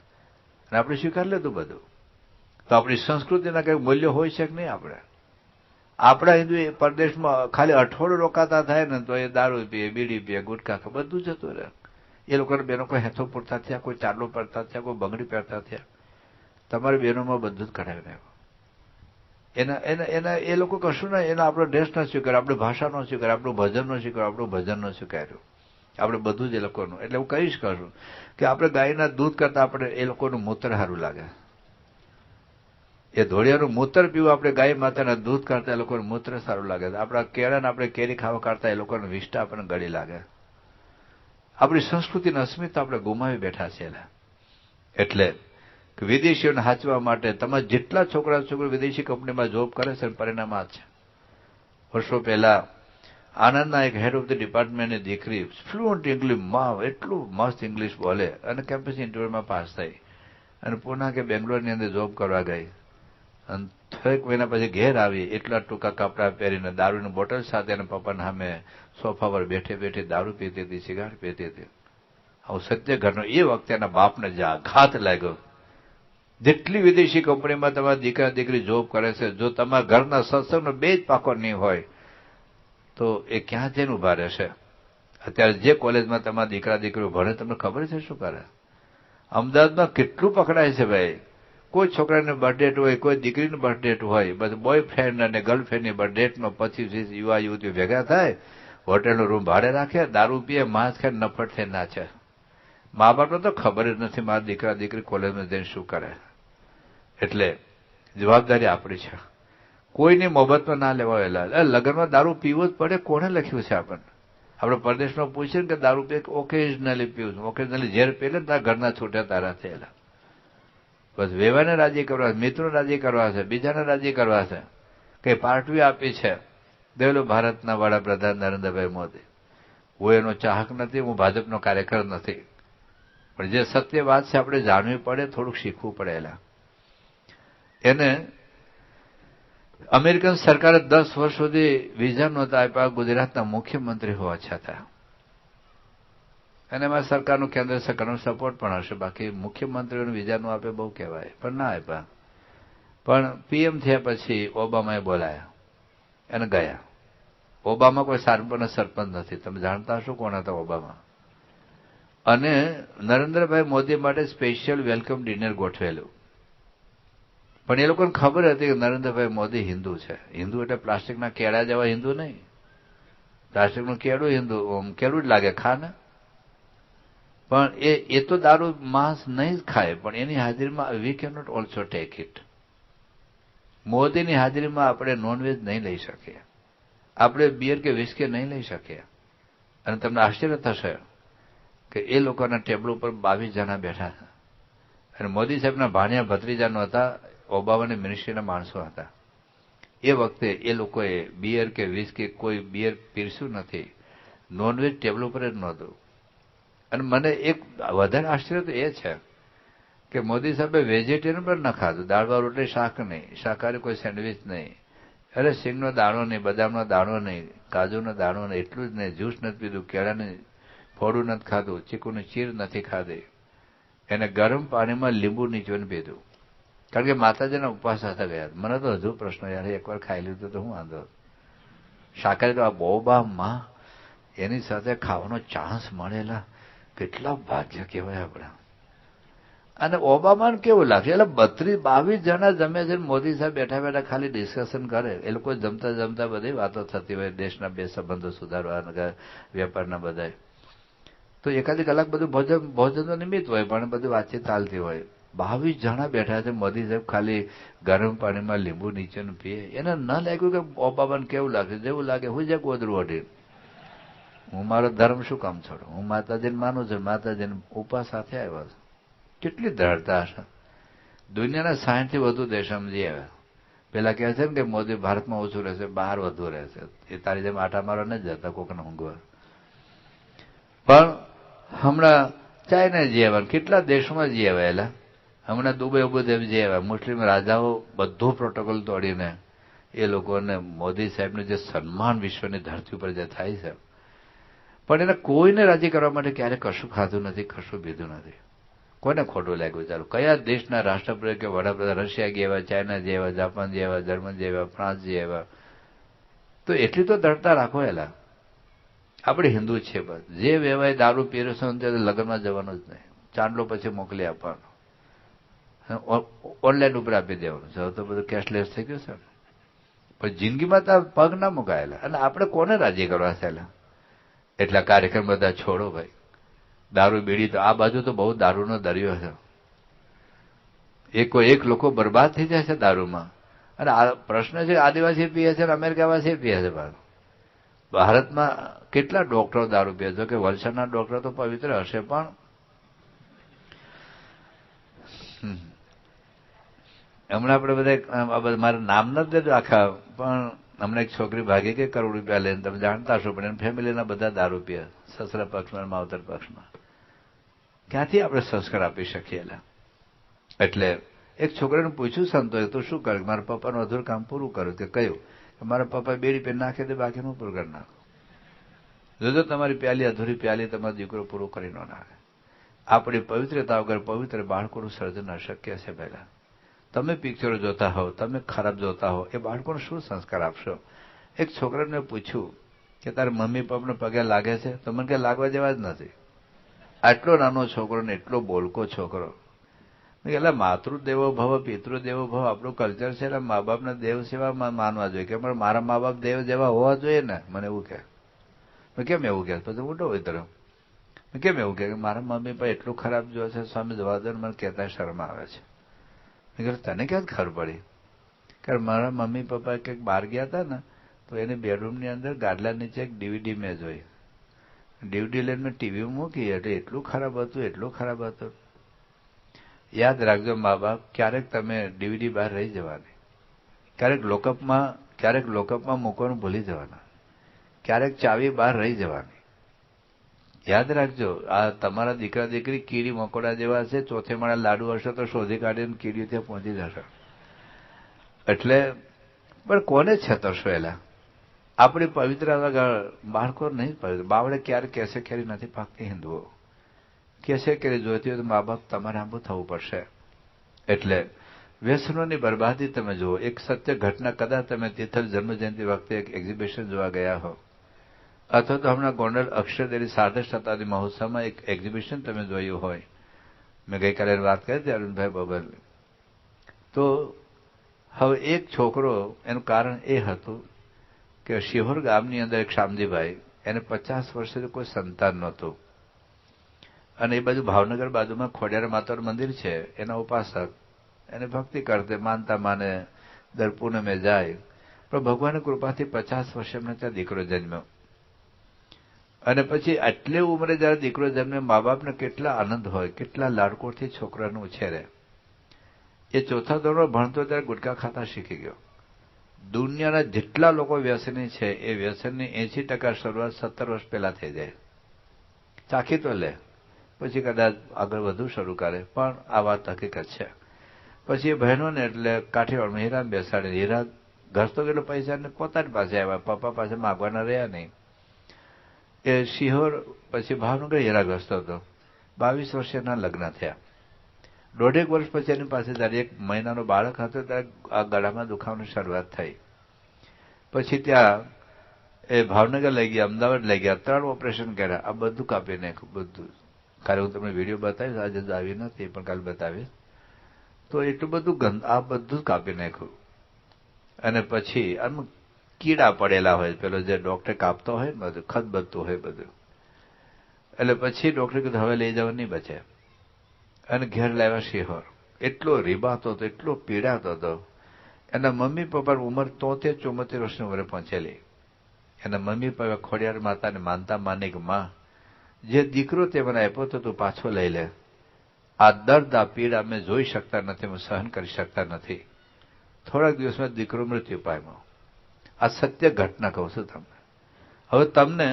અને આપણે સ્વીકાર લીધું બધું. તો આપણી સંસ્કૃતિના કંઈક મૂલ્યો હોય છે કે નહીં? આપણા હિન્દુ પરદેશમાં ખાલી અઠવાડિયું રોકાતા થાય ને તો એ દારૂ પીએ, બીડી પીએ, ગુટખા ખા, બધું જતું રહે. એ લોકોને બહેનો કોઈ હેથો પૂરતા થયા, કોઈ ચાંદલો પહેરતા થયા, કોઈ બંગડી પહેરતા થયા. તમારી બહેનોમાં બધું જ કઢાવી નાખ્યું. એ લોકો કશું ના, એના આપણો ડ્રેસ ન સ્વીકાર્યો, આપણી ભાષા ન સ્વીકાર્યો, આપણું ભજન ન સ્વીકાર્યું, આપણું ભજન ન સ્વીકાર્યું. આપણે બધું જ એ લોકોનું. એટલે હું કહીશ કશું કે આપણે ગાયના દૂધ કરતા આપણે એ લોકોનું મૂત્ર સારું લાગે. એ ધોળિયાનું મૂત્ર પીવું આપણે ગાય માતાના દૂધ કરતા એ લોકોનું મૂત્ર સારું લાગે. આપણા કેળાને આપણે કેરી ખાવા કરતા એ લોકોને વિષ્ટા આપણને ગળી લાગે. આપણી સંસ્કૃતિની અસ્મિતા આપણે ગુમાવી બેઠા છીએ. એટલે વિદેશીઓને હાંચવા માટે તમે જેટલા છોકરા છોકરી વિદેશી કંપનીમાં જોબ કરે છે, પરિણામ આ છે. વર્ષો પહેલા આનંદના એક હેડ ઓફ ધ ડિપાર્ટમેન્ટની દીકરી ફ્લુઅન્ટ ઇંગ્લિશમાં એટલું મસ્ત ઇંગ્લિશ બોલે અને કેમ્પસ ઇન્ટરવ્યુમાં પાસ થઈ અને પૂના કે બેંગ્લોરની અંદર જોબ કરવા ગઈ. અને 6 મહિના પછી ઘેર આવી, એટલા ટૂંકા કપડાં પહેરીને દારૂની બોટલ સાથે અને પપ્પાના સામે સોફા પર બેઠે બેઠે દારૂ પીતી હતી, સિગારેટ પીતી હતી. આવું સત્ય ઘરનો. એ વખતે એના બાપને જે આઘાત લાગ્યો. જેટલી વિદેશી કંપનીમાં તમારા દીકરા દીકરી જોબ કરે છે, જો તમારા ઘરના સત્સંગનો 2 જ પાકો નહીં હોય તો એ ક્યાં જઈને ઉભા રહેશે? અત્યારે જે કોલેજમાં તમારા દીકરા દીકરીઓ ભણે તમને ખબર છે શું કરે? અમદાવાદમાં કેટલું પકડાય છે ભાઈ. કોઈ છોકરાની બર્થડેટ હોય, કોઈ દીકરીની બર્થડેટ હોય, બધું બોયફ્રેન્ડ અને ગર્લફ્રેન્ડની બર્થડેટનો 25-20 યુવા યુવતીઓ ભેગા થાય, હોટેલનો રૂમ ભાડે રાખે, દારૂ પીએ, માંસ ખાય, નફટ થઈ નાચે. મા બાપને તો ખબર જ નથી મારા દીકરા દીકરી કોલેજમાં જઈને શું કરે. એટલે જવાબદારી આપણી છે. કોઈની મોહબતમાં ના લેવાયેલા. લગ્નમાં દારૂ પીવું જ પડે, કોને લખ્યું છે આપણને? આપણે પરદેશમાં પૂછીએ ને કે દારૂ પીએ, ઓકેઝનલી પીવું, ઓકેઝનલી ઝેર પી લે તારા ઘરના છૂટ્યા તારા થયેલા. બસ વેવાને રાજી કરવા, મિત્રોને રાજી કરવા છે, બીજાને રાજી કરવા છે. કઈ પાર્ટી આપી છે દેલો ભારતના વડાપ્રધાન નરેન્દ્રભાઈ મોદી. હું એનો ચાહક નથી, હું ભાજપનો કાર્યકર નથી, પણ જે સત્ય વાત છે આપણે જાણવી પડે, થોડુંક શીખવું પડે. એને અમેરિકન સરકારે 10 વર્ષ સુધી વિઝા નહોતા આપ્યા, ગુજરાતના મુખ્યમંત્રી હોવા છતાં. અને એમાં સરકારનું, કેન્દ્ર સરકારનો સપોર્ટ પણ હશે, બાકી મુખ્યમંત્રીઓને વિઝા નો આપે બહુ કહેવાય, પણ ના આપ્યા. પણ પીએમ થયા પછી ઓબામાએ બોલાયા અને ગયા. ઓબામા કોઈ સારપણ સરપંચ નથી, તમે જાણતા હશો કોણ હતા ઓબામા. અને નરેન્દ્રભાઈ મોદી માટે સ્પેશિયલ વેલકમ ડિનર ગોઠવેલું. પણ એ લોકોને ખબર હતી કે નરેન્દ્રભાઈ મોદી હિન્દુ છે. હિન્દુ એટલે પ્લાસ્ટિકના કેળા જેવા હિન્દુ નહીં. પ્લાસ્ટિકનું કેળું હિન્દુ કેળું જ લાગે, ખા ને. પણ એ તો દારૂ માંસ નહીં જ ખાય, પણ એની હાજરીમાં we can not also take it. મોદીની હાજરીમાં આપણે નોનવેજ નહીં લઈ શકીએ, આપણે બિયર કે વિસ્કી નહીં લઈ શકીએ. અને તમને આશ્ચર્ય થશે કે એ લોકોના ટેબલ ઉપર 22 જણા બેઠા હતા. અને મોદી સાહેબના ભાણિયા ભત્રીજાનો હતા, ઓબામાની મિનિસ્ટ્રીના માણસો હતા. એ વખતે એ લોકોએ બિયર કે વિસ્કી કોઈ બિયર પીરસ્યું નથી, નોનવેજ ટેબલ ઉપર જ નહોતું. અને મને એક વધારે આશ્ચર્ય તો એ છે કે મોદી સાહેબે વેજીટેરિયન પણ ન ખાધું, દાળવા રોટલી શાક નહીં, શાકાહારી કોઈ સેન્ડવિચ નહીં, અરે સિંગનો દાણો નહીં, બદામનો દાણો નહીં, કાજુનો દાણો નહીં, એટલું જ નહીં, જ્યુસ નથી પીધું, કેળાની ફોડું નથી ખાધું, ચીકુની ચીર નથી ખાધી. એને ગરમ પાણીમાં લીંબુ નીચોઈને પીધું, કારણ કે માતાજીના ઉપવાસ સાથે ગયા. મને તો હજુ પ્રશ્ન, યાર એકવાર ખાઈ લીધું તો હું વાંધો. શાકાહારી તો આ બોબામાં એની સાથે ખાવાનો ચાન્સ મળેલા, કેટલા ભાગ્ય કહેવાય આપણા. અને ઓબામાને કેવું લાગે, એટલે 22 જણા જમે છે, મોદી સાહેબ બેઠા બેઠા ખાલી ડિસ્કશન કરે. એ લોકો જમતા જમતા બધી વાતો થતી હોય, દેશના બે સંબંધો સુધારવા, વેપારના બધા. તો એકાદી કલાક બધું ભોજનનો નિમિત્ત હોય, પણ બધું વાતચીત ચાલતી હોય. 22 જણા બેઠા છે, મોદી સાહેબ ખાલી ગરમ પાણીમાં લીંબુ નીચેનું પીએ. એને ન લાગ્યું કે ઓબામાને કેવું લાગે, જેવું લાગે હું જે ગોદરું અઢી, હું મારો ધર્મ શું કામ છોડું, હું માતાજીને માનું છું, માતાજીને ઉપવાસ સાથે આવ્યો છું. કેટલી દ્રઢતા હશે. દુનિયાના 60 થી વધુ દેશ સમજી આવ્યા. પેલા કહે છે ને કે મોદી ભારતમાં ઓછું રહેશે, બહાર વધુ રહેશે. એ તારી જેમ આટા મારવા નથી જતા કોકને ઊંઘવા. પણ હમણાં ચાઇના જઈ આવ્યા, કેટલા દેશોમાં જઈ આવ્યા. હમણાં દુબઈ અબુધાબી જઈ આવ્યા. મુસ્લિમ રાજાઓ બધું પ્રોટોકોલ તોડીને એ લોકોને મોદી સાહેબનું જે સન્માન વિશ્વની ધરતી ઉપર જે થાય છે, પણ એને કોઈને રાજી કરવા માટે ક્યારે કશું ખાધું નથી, કશું પીધું નથી. કોને ખોટું લાગ્યું? ચાલો, કયા દેશના રાષ્ટ્રપ્રમુખ કે વડાપ્રધાન રશિયા ગયા આવ્યા, ચાઇના જઈ આવ્યા, જાપાન જઈ આવ્યા, જર્મન જઈ આવ્યા, ફ્રાન્સ જઈ આવ્યા. તો એટલી તો દ્રઢતા રાખો. એલા આપણે હિન્દુ છીએ, બસ જે વેવાય દારૂ પીરસો લગ્નમાં જવાનું જ નહીં, ચાંદલો પછી મોકલી આપવાનો, ઓનલાઈન ઉપર આપી દેવાનું છે. તો બધું કેશલેસ થઈ ગયું છે. પણ જિંદગીમાં તો પગ ના મુકાયેલા. અને આપણે કોને રાજી કરવા છે? એટલા કાર્યક્રમ બધા છોડો ભાઈ. દારૂ બીડી તો આ બાજુ તો બહુ દારૂનો દરિયો છે. એક લોકો બરબાદ થઈ જાય છે દારૂમાં. અને આ પ્રશ્ન છે, આદિવાસી પીએ છે અને અમેરિકાવાસી પીએ છે. ભારતમાં કેટલા ડોક્ટરો દારૂ પીએ છે? કે વલસાડના ડોક્ટર તો પવિત્ર હશે, પણ હમણાં આપણે બધા મારે નામ નથી દેતું આખા, પણ હમણાં એક છોકરી ભાગી ગઈ કરોડ રૂપિયા લઈને, તમે જાણતા હશો. પણ એના ફેમિલીના બધા દારૂ પીએ, સસરા પક્ષમાં માવતર પક્ષમાં. ક્યાંથી આપણે સંસ્કાર આપી શકીએ? એટલે એક છોકરાને પૂછ્યું સંતોએ, તું શું કરે? મારા પપ્પાનું અધૂરું કામ પૂરું કર્યું. કે કયું? મારા પપ્પાએ બેડી પેન નાખી દે, બાકીનું પૂરું કરી નાખો. જોજો તમારી પ્યાલી અધૂરી પ્યાલી તમારો દીકરો પૂરું કરી ન નાખે. આપણી પવિત્રતા વગર પવિત્ર બાળકોનું સર્જન અશક્ય છે. પહેલા તમે પિક્ચરો જોતા હો, તમે ખરાબ જોતા હો, એ બાળકોને શું સંસ્કાર આપશો? એક છોકરાને મેં પૂછ્યું કે તારા મમ્મી પપ્પાને પગે લાગે છે? તો મને કે લાગવા જેવા જ નથી. આટલો નાનો છોકરો ને એટલો બોલકો છોકરો. એટલે માતૃદેવો ભવ પિતૃદેવો ભવ આપણું કલ્ચર છે એટલે મા બાપને દેવ સેવા માનવા જોઈએ કે પણ મારા મા બાપ દેવ જેવા હોવા જોઈએ ને, મને એવું કે. કેમ એવું કે? પછી ઉઠો હોય તરફ કેમ એવું કે મારા મમ્મી પપ્પા એટલું ખરાબ જોવે છે સ્વામી જવા દો, મને કહેતા શરમ આવે છે. મેં કીધું તને ક્યાં ખબર પડી? કારણ મારા મમ્મી પપ્પા કંઈક બહાર ગયા હતા ને તો એની બેડરૂમની અંદર ગાદલા નીચે એક ડીવીડી મેં જોઈ. ડીવીડી લઈને મેં ટીવી મૂકી એટલે એટલું ખરાબ હતું, એટલું ખરાબ હતું. યાદ રાખજો મા બાપ, ક્યારેક તમે ડીવીડી બહાર રહી જવાની, ક્યારેક લોકઅપમાં મૂકવાનું ભૂલી જવાના, ક્યારેક ચાવી બહાર રહી જવાની. યાદ રાખજો, આ તમારા દીકરા દીકરી કીડી મકોડા જેવા છે, ચોથે માળે લાડુ હશે તો શોધી કાઢીને કીડીઓ ત્યાં પહોંચી જશે. એટલે પણ કોને છેતરશો? એલા આપણી પવિત્ર બાળકો નહીં પવિત્ર. બાવળે ક્યારે કેસે કેરી નથી પાકતી. હિન્દુઓ કેસે કેરી જોઈતી હોય તો મા બાપ તમારે આંબુ થવું પડશે. એટલે વ્યસનોની બરબાદી તમે જુઓ. એક સત્ય ઘટના, કદાચ તમે તિથલ જન્મજયંતિ વખતે એક એક્ઝિબિશન જોવા ગયા હો, અથવા તો હમણાં ગોંડલ અક્ષરદેરી સાર્ધક શતાબ્દી મહોત્સવમાં એક એક્ઝિબિશન તમે જોયું હોય. મેં ગઈકાલે વાત કરી હતી અરુણભાઈ બબલની. તો હવે એક છોકરો, એનું કારણ એ હતું કે શિહોર ગામની અંદર એક શામજીભાઈ, એને 50 વર્ષથી કોઈ સંતાન નહોતું અને એ બાજુ ભાવનગર બાજુમાં ખોડિયાર માતાનું મંદિર છે, એના ઉપાસક એને ભક્તિ કરતે, માનતા માને, દર પૂનમે જાય. પણ ભગવાનની કૃપાથી 50 વર્ષે એમને ત્યાં દીકરો જન્મ્યો. અને પછી આટલી ઉંમરે જયારે દીકરો જન્મે, મા બાપને કેટલા આનંદ હોય, કેટલા લાડકોડથી છોકરાનું ઉછેરે. એ ચોથા ધોરણમાં ભણતો ત્યારે ગુટખા ખાતા શીખી ગયો. દુનિયાના જેટલા લોકો વ્યસની છે એ વ્યસનની 80% શરૂઆત 17 વર્ષ પહેલા થઈ જાય. ચાખી તો લે, પછી કદાચ આગળ વધુ શરૂ કરે, પણ આ વાત હકીકત છે. પછી એ બહેનોને એટલે કાઠિયાવાડમાં હીરામાં બેસાડીને, હીરા ઘર તો કેટલો પૈસા પોતાની પાસે આવ્યા, પપ્પા પાસે માગવાના રહ્યા નહીં. એ શિહોર પછી ભાવનગર હીરા ઘસતો હતો. 22 વર્ષે એના લગ્ન થયા. 1.5 વર્ષ પછી એની પાસે જયારે 1 મહિનાનો બાળક હતો ત્યારે આ ગળામાં દુખાવાની શરૂઆત થઈ. પછી ત્યાં એ ભાવનગર લઈ ગયા, અમદાવાદ લઈ ગયા, 3 ઓપરેશન કર્યા. આ બધું કાપી નાખ્યું, બધું. કાલે હું તમને વિડીયો બતાવીશ, આજે જ આવી નથી પણ કાલે બતાવીશ. તો એટલું બધું આ બધું કાપી નાખ્યું. અને પછી આમ કીડા પડેલા હોય, પેલો જે ડોક્ટર કાપતો હોય ને બધું ખતબદતું હોય બધું. એટલે પછી ડોક્ટરે કીધું હવે લઈ જવા નહીં બચે. અને ઘેર લાવ્યા શિહોર. એટલો રીબાતો હતો, એટલો પીડાતો હતો. એના મમ્મી પપ્પાની ઉંમર 73-74 વર્ષની ઉંમરે પહોંચેલી. એના મમ્મી પપ્પા ખોડિયાર માતાને માનતા માની કે માં, જે દીકરો તે મને આપ્યો તો તું પાછો લઈ લે. આ દર્દ, આ પીડા અમે જોઈ શકતા નથી, અમે સહન કરી શકતા નથી. થોડાક દિવસમાં દીકરો મૃત્યુ પામ્યો. આ સત્ય ઘટના કહું છું તમને. હવે તમને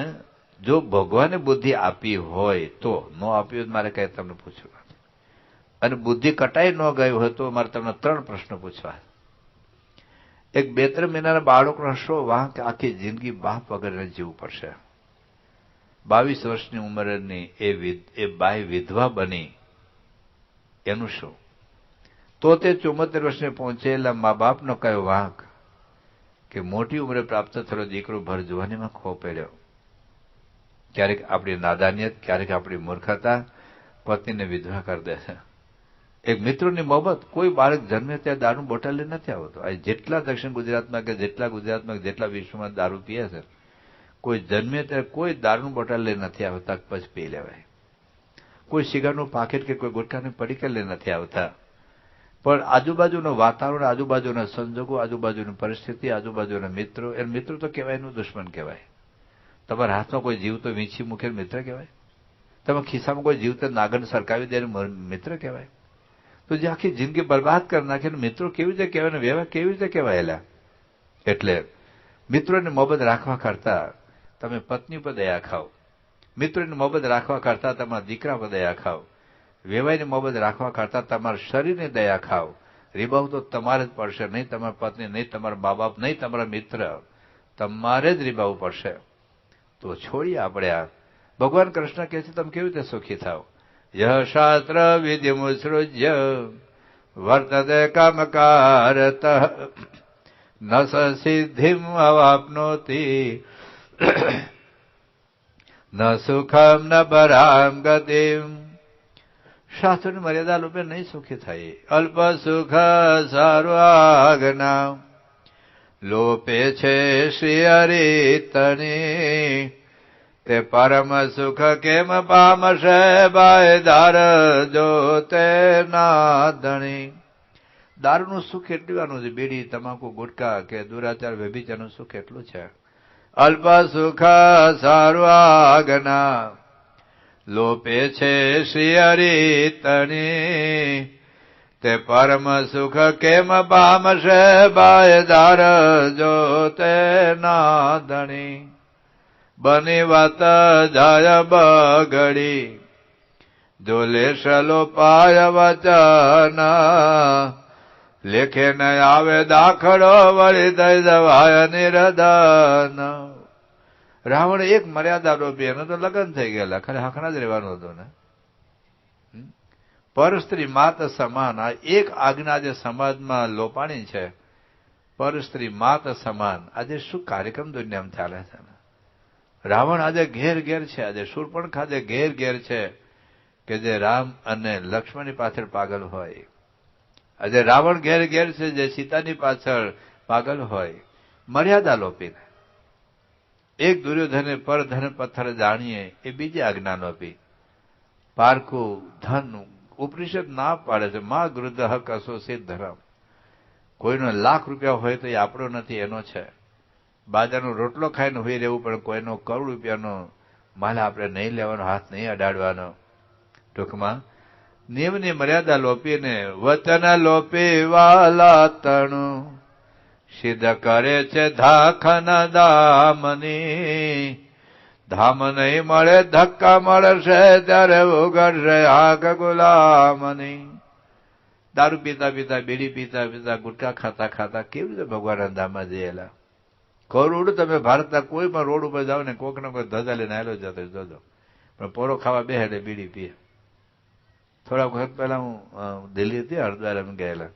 જો ભગવાને બુદ્ધિ આપી હોય તો, ન આપી હોય મારે કઈ તમને પૂછવું નથી. અને બુદ્ધિ કટાઈ ન ગઈ હોય તો મારે તમને 3 પ્રશ્નો પૂછવા. એક 2-3 મહિનાના બાળકનો શો વાંક આખી જિંદગી બાપ વગર જીવવું પડશે. 22 વર્ષની ઉંમરની એ બાઈ વિધવા બની, એનું શું? તો તે 74 વર્ષને પહોંચેલા મા બાપનો કયો વાંક કે મોટી ઉંમરે પ્રાપ્ત થયેલો દીકરો ભર જુવાનીમાં ખો પડ્યો. ક્યારેક આપણી નાદાનિયત, ક્યારેક આપણી મૂર્ખતા પત્નીને વિધવા કરી દે છે. એક મિત્રોની મોહબત. કોઈ બાળક જન્મે ત્યાં દારૂ બોટલ લઈને નથી આવતો. આ જેટલા દક્ષિણ ગુજરાતમાં કે જેટલા ગુજરાતમાં જેટલા વિશ્વમાં દારૂ પીએ છે, કોઈ જન્મે ત્યારે કોઈ દારૂનું બોટલ લઈને નથી આવતા, પછી પી લેવાય. કોઈ સિગારનું પાકેટ કે કોઈ ગુટખાની પડીકા લઈને નથી આવતા. પણ આજુબાજુનું વાતાવરણ, આજુબાજુના સંજોગો, આજુબાજુની પરિસ્થિતિ, આજુબાજુના મિત્રો, એ મિત્રો તો કહેવાય એનું દુશ્મન કહેવાય. તમારા હાથમાં કોઈ જીવતો વીંછી મૂકે મિત્ર કહેવાય. તમે ખિસ્સામાં કોઈ જીવતો નાગર સરકાવી દે મિત્ર કહેવાય. તો જે આખી જિંદગી બરબાદ કરી નાખે મિત્રો કેવી રીતે કહેવાય ને વ્યવહાર કેવી રીતે કહેવાયેલા. એટલે મિત્રોની મોહબત રાખવા કરતા તમે પત્ની પર દયા ખાઓ. મિત્રોની મોહબત રાખવા કરતા તમારા દીકરા પર દયા ખાઓ. વેવાઈની મોહબત રાખવા કરતા તમારા શરીરની દયા ખાઓ. રીબાવ તો તમારે જ પડશે, નહીં તમારા પત્ની, નહીં તમારા મા બાપ, નહીં તમારા મિત્ર, તમારે જ રીબાવવું પડશે. તો છોડીએ આપણે આ. ભગવાન કૃષ્ણ કહે છે તમે કેવી રીતે સુખી થાવ? યહ શાસ્ત્ર વિધિ મુસૃજ્ય વર્તતે કામકારત ન સિદ્ધિમ અવાપ્નોતિ ન સુખમ ન પરામ ગતિમ શાસ્ત્રોની મર્યાદા લોપે નહીં સુખી થાય. અલ્પ સુખ સર્વાગના લોપે છે શ્રી હરિતની, તે પરમ સુખ કેમ પામશે બાયદાર જો તે નાદણી. દારૂનું સુખ એટલું આનું છે, બીડી, તમાકુ, ગુટકા કે દુરાચાર વ્યભિચારનું સુખ એટલું છે. અલ્પ સુખ સર્વાગના લોપે છે શ્રી હરિતની, તે પરમ સુખ કેમ પામશે બાયદાર જો તે નાદણી. બની વાત જાય બગડી જો લેશ લોપાય વચન, લેખે ન આવે દાખલો વળી દઈ દવાય નિરદન. રાવણ એક મર્યાદા લોપી, એનું તો લગ્ન થઈ ગયેલા, ખાલી હખણા જ રહેવાનું હતું ને. પર સ્ત્રી માત સમાન, આ એક આજ્ઞા જે સમાજમાં લોપાણી છે, પર સ્ત્રી માત સમાન. આજે શું કાર્યક્રમ દુનિયામાં ચાલે છે. રાવણ આજે ઘેર ઘેર છે, આજે શૂર્પણખા આજે ઘેર ઘેર છે કે જે રામ અને લક્ષ્મણની પાછળ પાગલ હોય. આજે રાવણ ઘેર ઘેર છે જે સીતાની પાછળ પાગલ હોય. મર્યાદા લોપીને એક દુર્યોધને પર ધન પથ્થર જાણીએ એ બીજી આજ્ઞા લોપી. પારખું ધન ઉપનિષદ ના પાડે છે, માં ગૃદ્ધ કશો ધર્મ. કોઈનો લાખ રૂપિયા હોય તો એ આપણો નથી, એનો છે. બાજાનો રોટલો ખાઈને હોઈ રહેવું, પણ કોઈનો કરોડ રૂપિયાનો માલ આપણે નહીં લેવાનો, હાથ નહીં અડાડવાનો. ટૂંકમાં નિયમની મર્યાદા લોપીને વચન લોપી વાલા તણું, સિદ્ધ કરે છે ધાખન દામની. ધામ નહીં મળે ધક્કા મળશે ત્યારે ઉગડશે આગ ગુલામની. દારૂ પીતા પીતા, બીડી પીતા પીતા, ગુટકા ખાતા ખાતા કેવી રીતે ભગવાનના ધામમાં જયેલા. કરોડ તમે ભારતના કોઈ પણ રોડ ઉપર જાઓ ને કોઈક ને કોઈ ધજા લઈને આવેલો જતો જોજો, પણ પોરો ખાવા બે એટલે બીડી પીએ. થોડા વખત પહેલા હું દિલ્હી હતી, હરિદ્વાર એમ ગયેલા.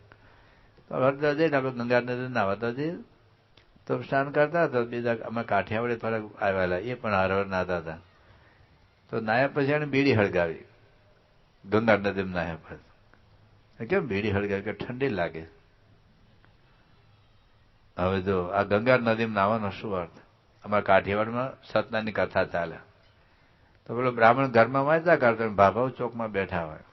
તો હરિદ્વાર જઈને આપણે ગંગા નદી નાહતા જઈએ તો સ્નાન કરતા હતા. બીજા અમે કાઠિયાવાડે થોડાક આવેલા, એ પણ હરહર નાહતા હતા. તો નાહ્યા પછી એને બીડી હળગાવી, ગંગા નદીમાં નાહ્યા પછી. કેમ બીડી હળગાવી? કે ઠંડી લાગે. હવે જો આ ગંગા નદીમાં નાહવાનો શું અર્થ? અમારા કાઠિયાવાડમાં સતનાની કથા ચાલે તો પેલો બ્રાહ્મણ ઘરમાં વાંચા કરતો, ભાભાવ ચોકમાં બેઠા હોય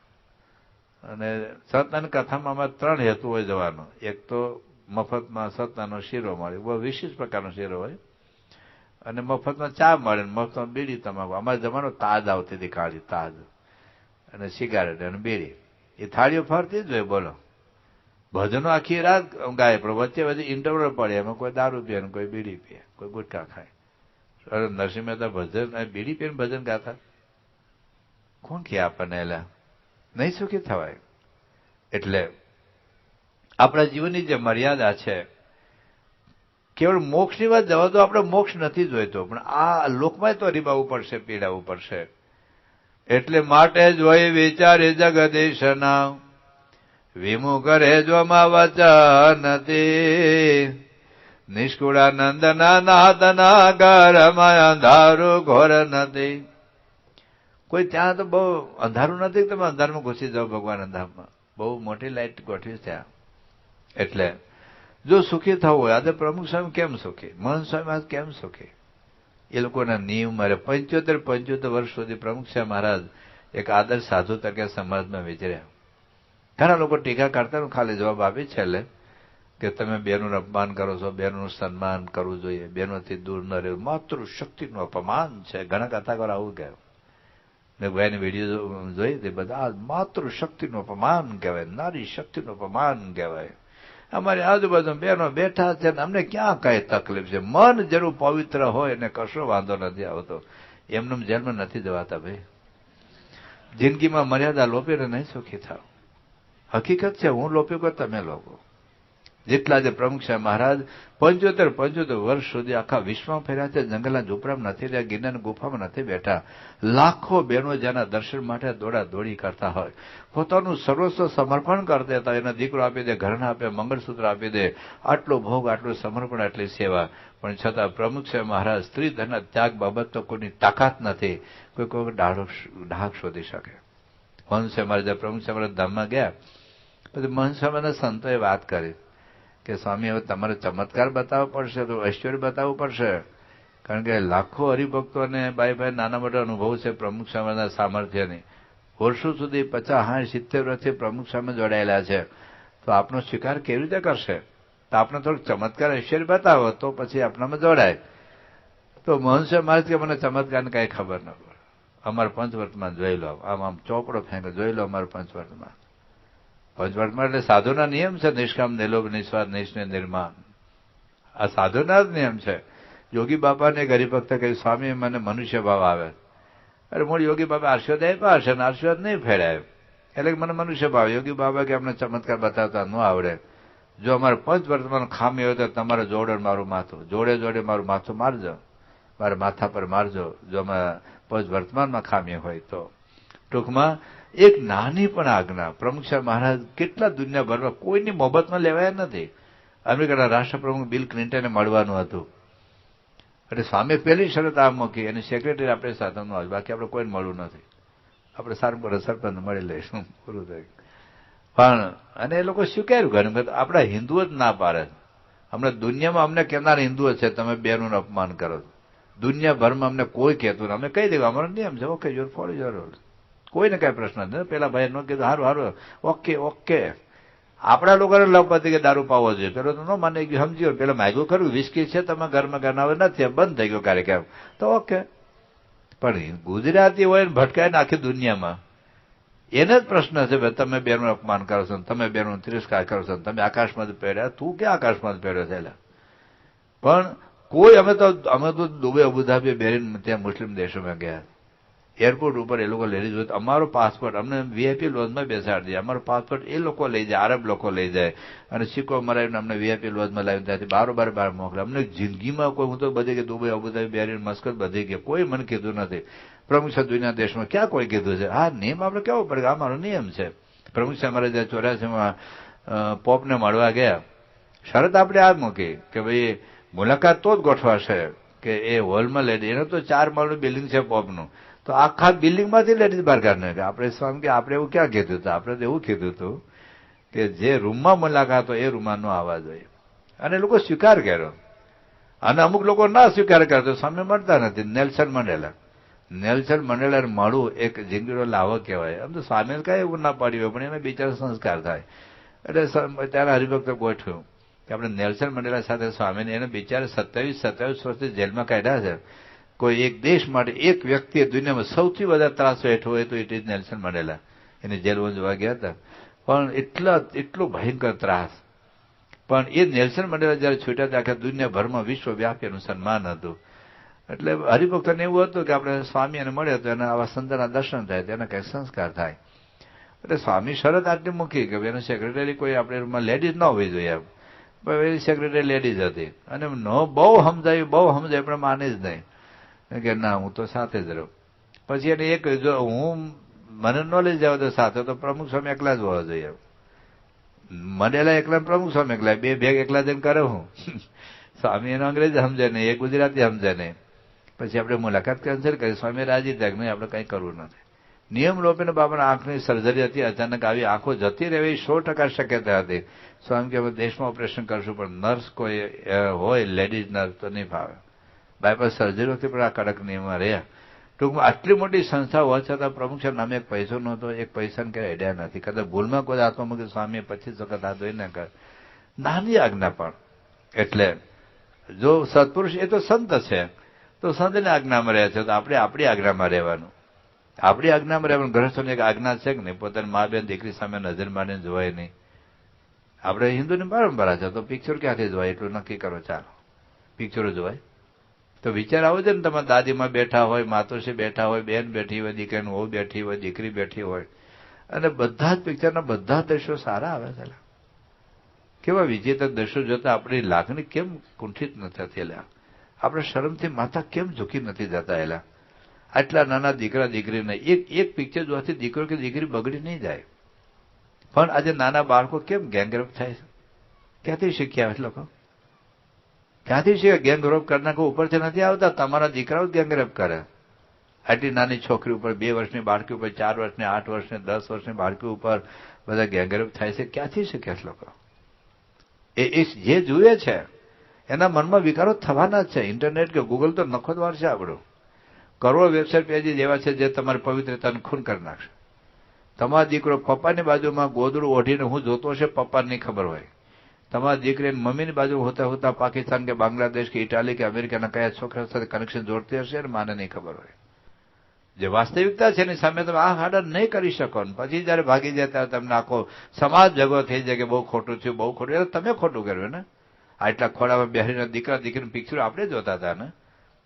અને સતનાની કથામાં અમારે 3 હેતુ હોય જવાનો. એક તો મફતમાં સતનાનો શીરો મળે, બહુ વિશિષ્ટ પ્રકારનો શીરો હોય, અને મફતમાં ચા મળે, મફતમાં બીડી તમાકુ. અમારે જવાનો તાજ આવતી હતી, કાળી તાજ, અને સિગારેટ અને બીડી. એ થાળીઓ ફરતી જ હોય. બોલો, ભજનો આખી રાત ગાય, પણ વચ્ચે વચ્ચે ઇન્ટરવલ પડે, એમાં કોઈ દારૂ પીએ, કોઈ બીડી પીએ, કોઈ ગુટકા ખાય. નરસિંહ મહેતા ભજન બીડી પીને ભજન ગાતા, કોણ કે આપણને? એલા નહીં સુખી થવાય. એટલે આપણા જીવનની જે મર્યાદા છે, કેવળ મોક્ષની વાત જવા દો, આપણે મોક્ષ નથી જોઈતો, પણ આ લોકમાં તો રીબાવવું પડશે, પીડાવવું પડશે. એટલે માટે જોઈ વિચારે જગદીશના, વિમુખ રેજોમાં વચન નથી. નિષ્કુળાનંદના નાદના ઘરમાં અંધારું ઘોર નથી. કોઈ ત્યાં તો બહુ અંધારું નથી, તમે અંધારમાં ઘૂસી જાઓ ભગવાન ધામમાં. બહુ મોટી લાઈટ ગોઠવી ત્યાં. એટલે જો સુખી થવું હોય, આજે પ્રમુખ સ્વામી કેમ સુખી, મહંત સ્વામી આજ કેમ સુખી? એ લોકોના નિયમ મારે 75 વર્ષ સુધી પ્રમુખ સ્વામી મહારાજ એક આદર્શ સાધુ તરીકે સમાજમાં વિચર્યા. ઘણા લોકો ટીકા કરતા, ખાલી જવાબ આપી છેલ્લે કે તમે બહેનોનું અપમાન કરો છો, બહેનોનું સન્માન કરવું જોઈએ, બહેનોથી દૂર ન રહેવું, માતૃશક્તિનું અપમાન છે. ઘણા કથાકાર આવું કહ્યું. મેં ભાઈની વિડીયો જોઈ હતી, બધા માતૃશક્તિનું અપમાન કહેવાય, નારી શક્તિનું અપમાન કહેવાય. અમારી આજુબાજુ બહેનો બેઠા છે ને અમને ક્યાં કઈ તકલીફ છે? મન જરૂર પવિત્ર હોય ને કશો વાંધો નથી આવતો. એમને જેલમાં નથી જવાતા ભાઈ. જિંદગીમાં મર્યાદા લોપીને નહીં સુખી થાવ. હકીકત છે, હું લોપ્યો કે તમે લોકો. જેટલા જે પ્રમુખ સાહેબ મહારાજ 75 વર્ષ સુધી આખા વિશ્વમાં ફર્યા છે, જંગલના ઝૂંપડામાં નથી રહ્યા, ગિરનારની ગુફામાં નથી બેઠા. લાખો બહેનો જેના દર્શન માટે દોડા દોડી કરતા હોય, પોતાનું સર્વસ્વ સમર્પણ કરી દેતા. એના દીકરો આપી દે, ઘરના આપે, મંગળસૂત્ર આપી દે, આટલો ભોગ, આટલું સમર્પણ, આટલી સેવા. પણ છતાં પ્રમુખ સાહેબ મહારાજ સ્ત્રી ધનના ત્યાગ બાબત તો કોઈની તાકાત નથી, કોઈ ડાઘ શોધી શકે. મહંત સ્વામી મહારાજ પ્રમુખ સ્વામી મહારાજ ધામમાં ગયા. પછી મહંત સ્વામીના સંતોએ વાત કરી કે સ્વામી હવે તમારે ચમત્કાર બતાવવો પડશે, તો ઐશ્વર્ય બતાવવું પડશે, કારણ કે લાખો હરિભક્તોને ભાઈ નાના મોટા અનુભવ છે પ્રમુખ સ્વામીના સામર્થ્યની. વર્ષો સુધી 50, 60, 70 વર્ષથી પ્રમુખ સ્વામી જોડાયેલા છે, તો આપનો સ્વીકાર કેવી રીતે કરશે? તો આપણે થોડોક ચમત્કાર ઐશ્વર્ય બતાવો તો પછી આપણામાં જોડાય. તો મહંત સ્વામી મહારાજ કે મને ચમત્કારની કઈ ખબર ન પડે, અમારા પંચવર્તમાન જોઈ લો. આમ ચોપડો ફેંકો, જોઈ લો અમારું પંચવર્તમાન. પંચવર્તમાન એટલે સાધુના નિયમ છે, નિષ્કામ, નિર્લોભ, નિસ્વાર્થ, નિસ્નેહ, નિર્માણ. આ સાધુના જ નિયમ છે. યોગી બાપાને એક હરિભક્ત કહ્યું, સ્વામી મને મનુષ્ય ભાવ આવે. અરે મૂળ યોગી બાબા આશીર્વાદ આપ્યા હશે ને આશીર્વાદ નહીં ફેરાય, એટલે મને મનુષ્ય ભાવ. યોગી બાબા કે અમને ચમત્કાર બતાવતા ન આવડે, જો અમારે પંચવર્તમાન ખામી હોય તો તમારે જોડે મારું માથું, જોડે મારું માથું મારજો, મારા માથા પર મારજો, જો અમારા પંચવર્તમાનમાં ખામી હોય તો. ટૂંકમાં એક નાની પણ આજ્ઞા પ્રમુખ સ્વામી મહારાજ કેટલા દુનિયાભરમાં કોઈની મોહબતમાં લેવાયા નથી. અમેરિકાના રાષ્ટ્રપ્રમુખ બિલ ક્લિન્ટનને મળવાનું હતું, એટલે સ્વામી પહેલી શરત આ મૂકી, એની સેક્રેટરી આપણે સાથે ન આવે, બાકી આપણે કોઈને મળવું નથી, આપણે સારંગપુર સરપંચ મળી લઈશું, પૂરું થયું. પણ અને એ લોકો સ્વીકાર્યું. ઘણી વખત આપણા હિન્દુઓ જ ના પાડે. હમણાં દુનિયામાં અમને કહેનાર હિન્દુઓ છે તમે બેનું અપમાન કરો, દુનિયાભરમાં અમને કોઈ કહેતું અમે કહી દેવું અમારો નિયમ છે, okay your follow your rules, કોઈને કઈ પ્રશ્ન નથી. પેલા ભાઈ ન કીધું સારું ઓકે. આપણા લોકોને લવ પતી કે દારૂ પાવો જોઈએ, પેલો તો ન માને ગયું, સમજ્યો. પેલા માગ્યું ખરું વિસ્કી છે તમે ઘરમાં ગણાવે નથી, બંધ થઈ ગયો કાર્યક્રમ, તો ઓકે. પણ ગુજરાતી હોય ને ભટકાય ને આખી દુનિયામાં, એને જ પ્રશ્ન છે ભાઈ તમે બેનું અપમાન કરો છો, તમે બેનું તિરસ્કાર કરો છો, તમે આકાશમાં પહેર્યા, તું ક્યાં આકાશમાં પહેર્યો છે? પણ કોઈ અમે તો દુબઈ અબુધાબી બેરીને ત્યાં મુસ્લિમ દેશોમાં ગયા, એરપોર્ટ ઉપર એ લોકો લેડીઝ હોય, અમારો પાસપોર્ટ અમને વીઆઈપી લોજમાં બેસાડી દે, અમારો પાસપોર્ટ એ લોકો લઈ જાય, આરબ લોકો લઈ જાય, અને સિક્કો મરાવીને અમને વીઆઈપી લોજમાં લાવીને ત્યાંથી બહાર મોકલે. અમને જિંદગીમાં કોઈ, હું તો બધી કે દુબઈ અબુધાબી બેરીન મસ્કત બધી ગયા, કોઈ મને કીધું નથી. પ્રમુખ સાહેબ દુનિયા દેશમાં ક્યાં કોઈ કીધું છે? હા, નિયમ આપણે કેવો પડે, આ મારો નિયમ છે. પ્રમુખ સાહેબ અમારે 84માં પોપને મળવા ગયા, શરત આપણે આ મૂકી કે ભાઈ મુલાકાત તો જ ગોઠવાશે કે એ હોલમાં લેડી, એનો તો 4 માળનું બિલ્ડિંગ છે પોપનું, તો આખા બિલ્ડિંગમાંથી લેડીઝ બહાર કાઢને. આપણે સ્વામી કે આપણે એવું ક્યાં કીધું હતું? આપણે તો એવું કીધું હતું કે જે રૂમમાં મુલાકાત હોય એ રૂમમાં ન આવવા જોઈએ, અને લોકો સ્વીકાર કર્યો. અને અમુક લોકો ના સ્વીકાર કરતો સ્વામી મળતા નથી. નેલ્સન મંડેલા મળવું એક જિંદગીનો લાવો કહેવાય. આમ તો સ્વામી કઈ એવું ના પાડ્યું હોય, પણ એમાં બિચારા સંસ્કાર થાય. એટલે ત્યારે હરિભક્ત ગોઠવ્યું કે આપણે નેલ્સન મંડેલા સાથે સ્વામીને, એને બિચારા 27 વર્ષથી જેલમાં કાઢ્યા છે. કોઈ એક દેશ માટે એક વ્યક્તિએ દુનિયામાં સૌથી વધારે ત્રાસો હેઠો હોય તો ઇટ ઇઝ નેલ્સન મંડેલા. એને જેલમાં જોવા ગયા હતા, પણ એટલો ભયંકર ત્રાસ. પણ એ નેલ્સન મંડેલા જયારે છૂટ્યા હતા, આખા દુનિયાભરમાં વિશ્વવ્યાપી એનું સન્માન હતું. એટલે હરિભક્તને એવું હતું કે આપણે સ્વામી એને મળે તો એના આવા સંતના દર્શન થાય, તેના કઈ સંસ્કાર થાય. એટલે સ્વામી શરત આટલી મૂકી કે એનો સેક્રેટરી કોઈ આપણે રૂમમાં લેડીઝ ન હોવી જોઈએ. એની સેક્રેટરી લેડીઝ હતી, અને બહુ સમજાયું પણ માને જ નહીં કે ના હું તો સાથે જ રહું. પછી એને એક જો હું મને ન લઈ જાવ તો સાથે, તો પ્રમુખ સ્વામી એકલા જ હોવા જોઈએ. મંડેલા એકલા, પ્રમુખ સ્વામી એકલા, બે ભેગ એકલા જઈને કરે હું. સ્વામી એનો અંગ્રેજી સમજે નહીં, એ ગુજરાતી સમજે નહીં. પછી આપણે મુલાકાત કેન્સલ કરી. સ્વામી રાજી થયા કે નહીં આપણે કંઈ કરવું નથી. નિયમ લોપીને બાબાના આંખની સર્જરી હતી, અચાનક આવી આંખો જતી રહેવી 100% શક્યતા હતી. સ્વામી કે દેશમાં ઓપરેશન કરશું, પણ નર્સ કોઈ હોય લેડીઝ નર્સ તો નહીં ફાવે. બાયપાસ સર્જરી વખતે પણ આ કડક નિયમમાં રહ્યા. ટૂંકમાં આટલી મોટી સંસ્થા હોવા છતાં પ્રમુખ સાહેબ નામે એક પૈસો નહોતો, એક પૈસાને કઈ આઈડિયા નથી. કદાચ ભૂલમાં કોઈ હાથમાં મૂકી સ્વામીએ 25 વખત હાથ ધોઈ ના કર, નાની આજ્ઞા પણ. એટલે જો સત્પુરુષ એ તો સંત છે, તો સંતની આજ્ઞામાં રહે છે, તો આપણે આપણી આજ્ઞામાં રહેવાનું. આપણી આજ્ઞામાં રહેવાનું. ગ્રહસ્થોની એક આજ્ઞા છે કે નહીં, પોતાની મા બેન દીકરી સામે નજર મારીને જોવાય નહીં. આપણે હિન્દુની પરંપરા છે, તો પિક્ચર ક્યાંથી જોવાય એટલું નક્કી કરો, ચાલો પિક્ચરો જોવાય. તો વિચાર આવો છે ને, તમારા દાદીમાં બેઠા હોય, માતોશ્રી બેઠા હોય, બેન બેઠી હોય, દીકરીની વહુ બેઠી હોય, દીકરી બેઠી હોય, અને બધા જ પિક્ચરના બધા દ્રશ્યો સારા આવે છે. કેવા વિજેતા દ્રશ્યો જોતા આપણી લાગણી કેમ કુંઠિત નથી થયેલા? આપણે શરમથી માથા કેમ ઝૂકી નથી જતા? એલા આટલા નાના દીકરા દીકરીને એક પિક્ચર જોવાથી દીકરો કે દીકરી બગડી નહીં જાય. પણ આજે નાના બાળકો કેમ ગેંગરેપ થાય છે? ક્યાંથી શીખ્યા એ લોકો? ક્યાંથી શીખ્યા? ગેંગરેપ કરનાર ઉપરથી નથી આવતા, તમારા દીકરાઓ ગેંગરેપ કરે. આટલી નાની છોકરી ઉપર 2 વર્ષની બાળકી ઉપર 4 વર્ષની 8 વર્ષની 10 વર્ષની બાળકી ઉપર બધા ગેંગરેપ થાય છે. ક્યાંથી શીખે લોકો? એ જે જુએ છે એના મનમાં વિકારો થવાના જ છે. ઇન્ટરનેટ કે ગૂગલ તો નખોદવાર છે આપણું. કરોડો વેબસાઇટ પેજીસ એવા છે જે તમારી પવિત્રતાને ખૂન કરી નાખશે. તમારો દીકરો પપ્પાની બાજુમાં ગોદડું ઓઢીને હું જોતો હશે, પપ્પાને નહીં ખબર હોય. તમારા દીકરીને મમ્મીની બાજુ હોતા હોતા પાકિસ્તાન કે બાંગ્લાદેશ કે ઇટાલી કે અમેરિકાના કયા છોકરા સાથે કનેક્શન જોડતી હશે અને માને નહીં ખબર હોય. જે વાસ્તવિકતા છે એની સામે તમે આ હાડર નહીં કરી શકો. પછી જયારે ભાગી જાય ત્યારે તમને આખો સમાજ ભેગો થઈ જાય કે બહુ ખોટું થયું, બહુ ખોટું. એટલે તમે ખોટું કર્યું ને. આટલા ખોડામાં બેસીને દીકરા દીકરીનું પિક્ચર આપણે જોતા હતા ને.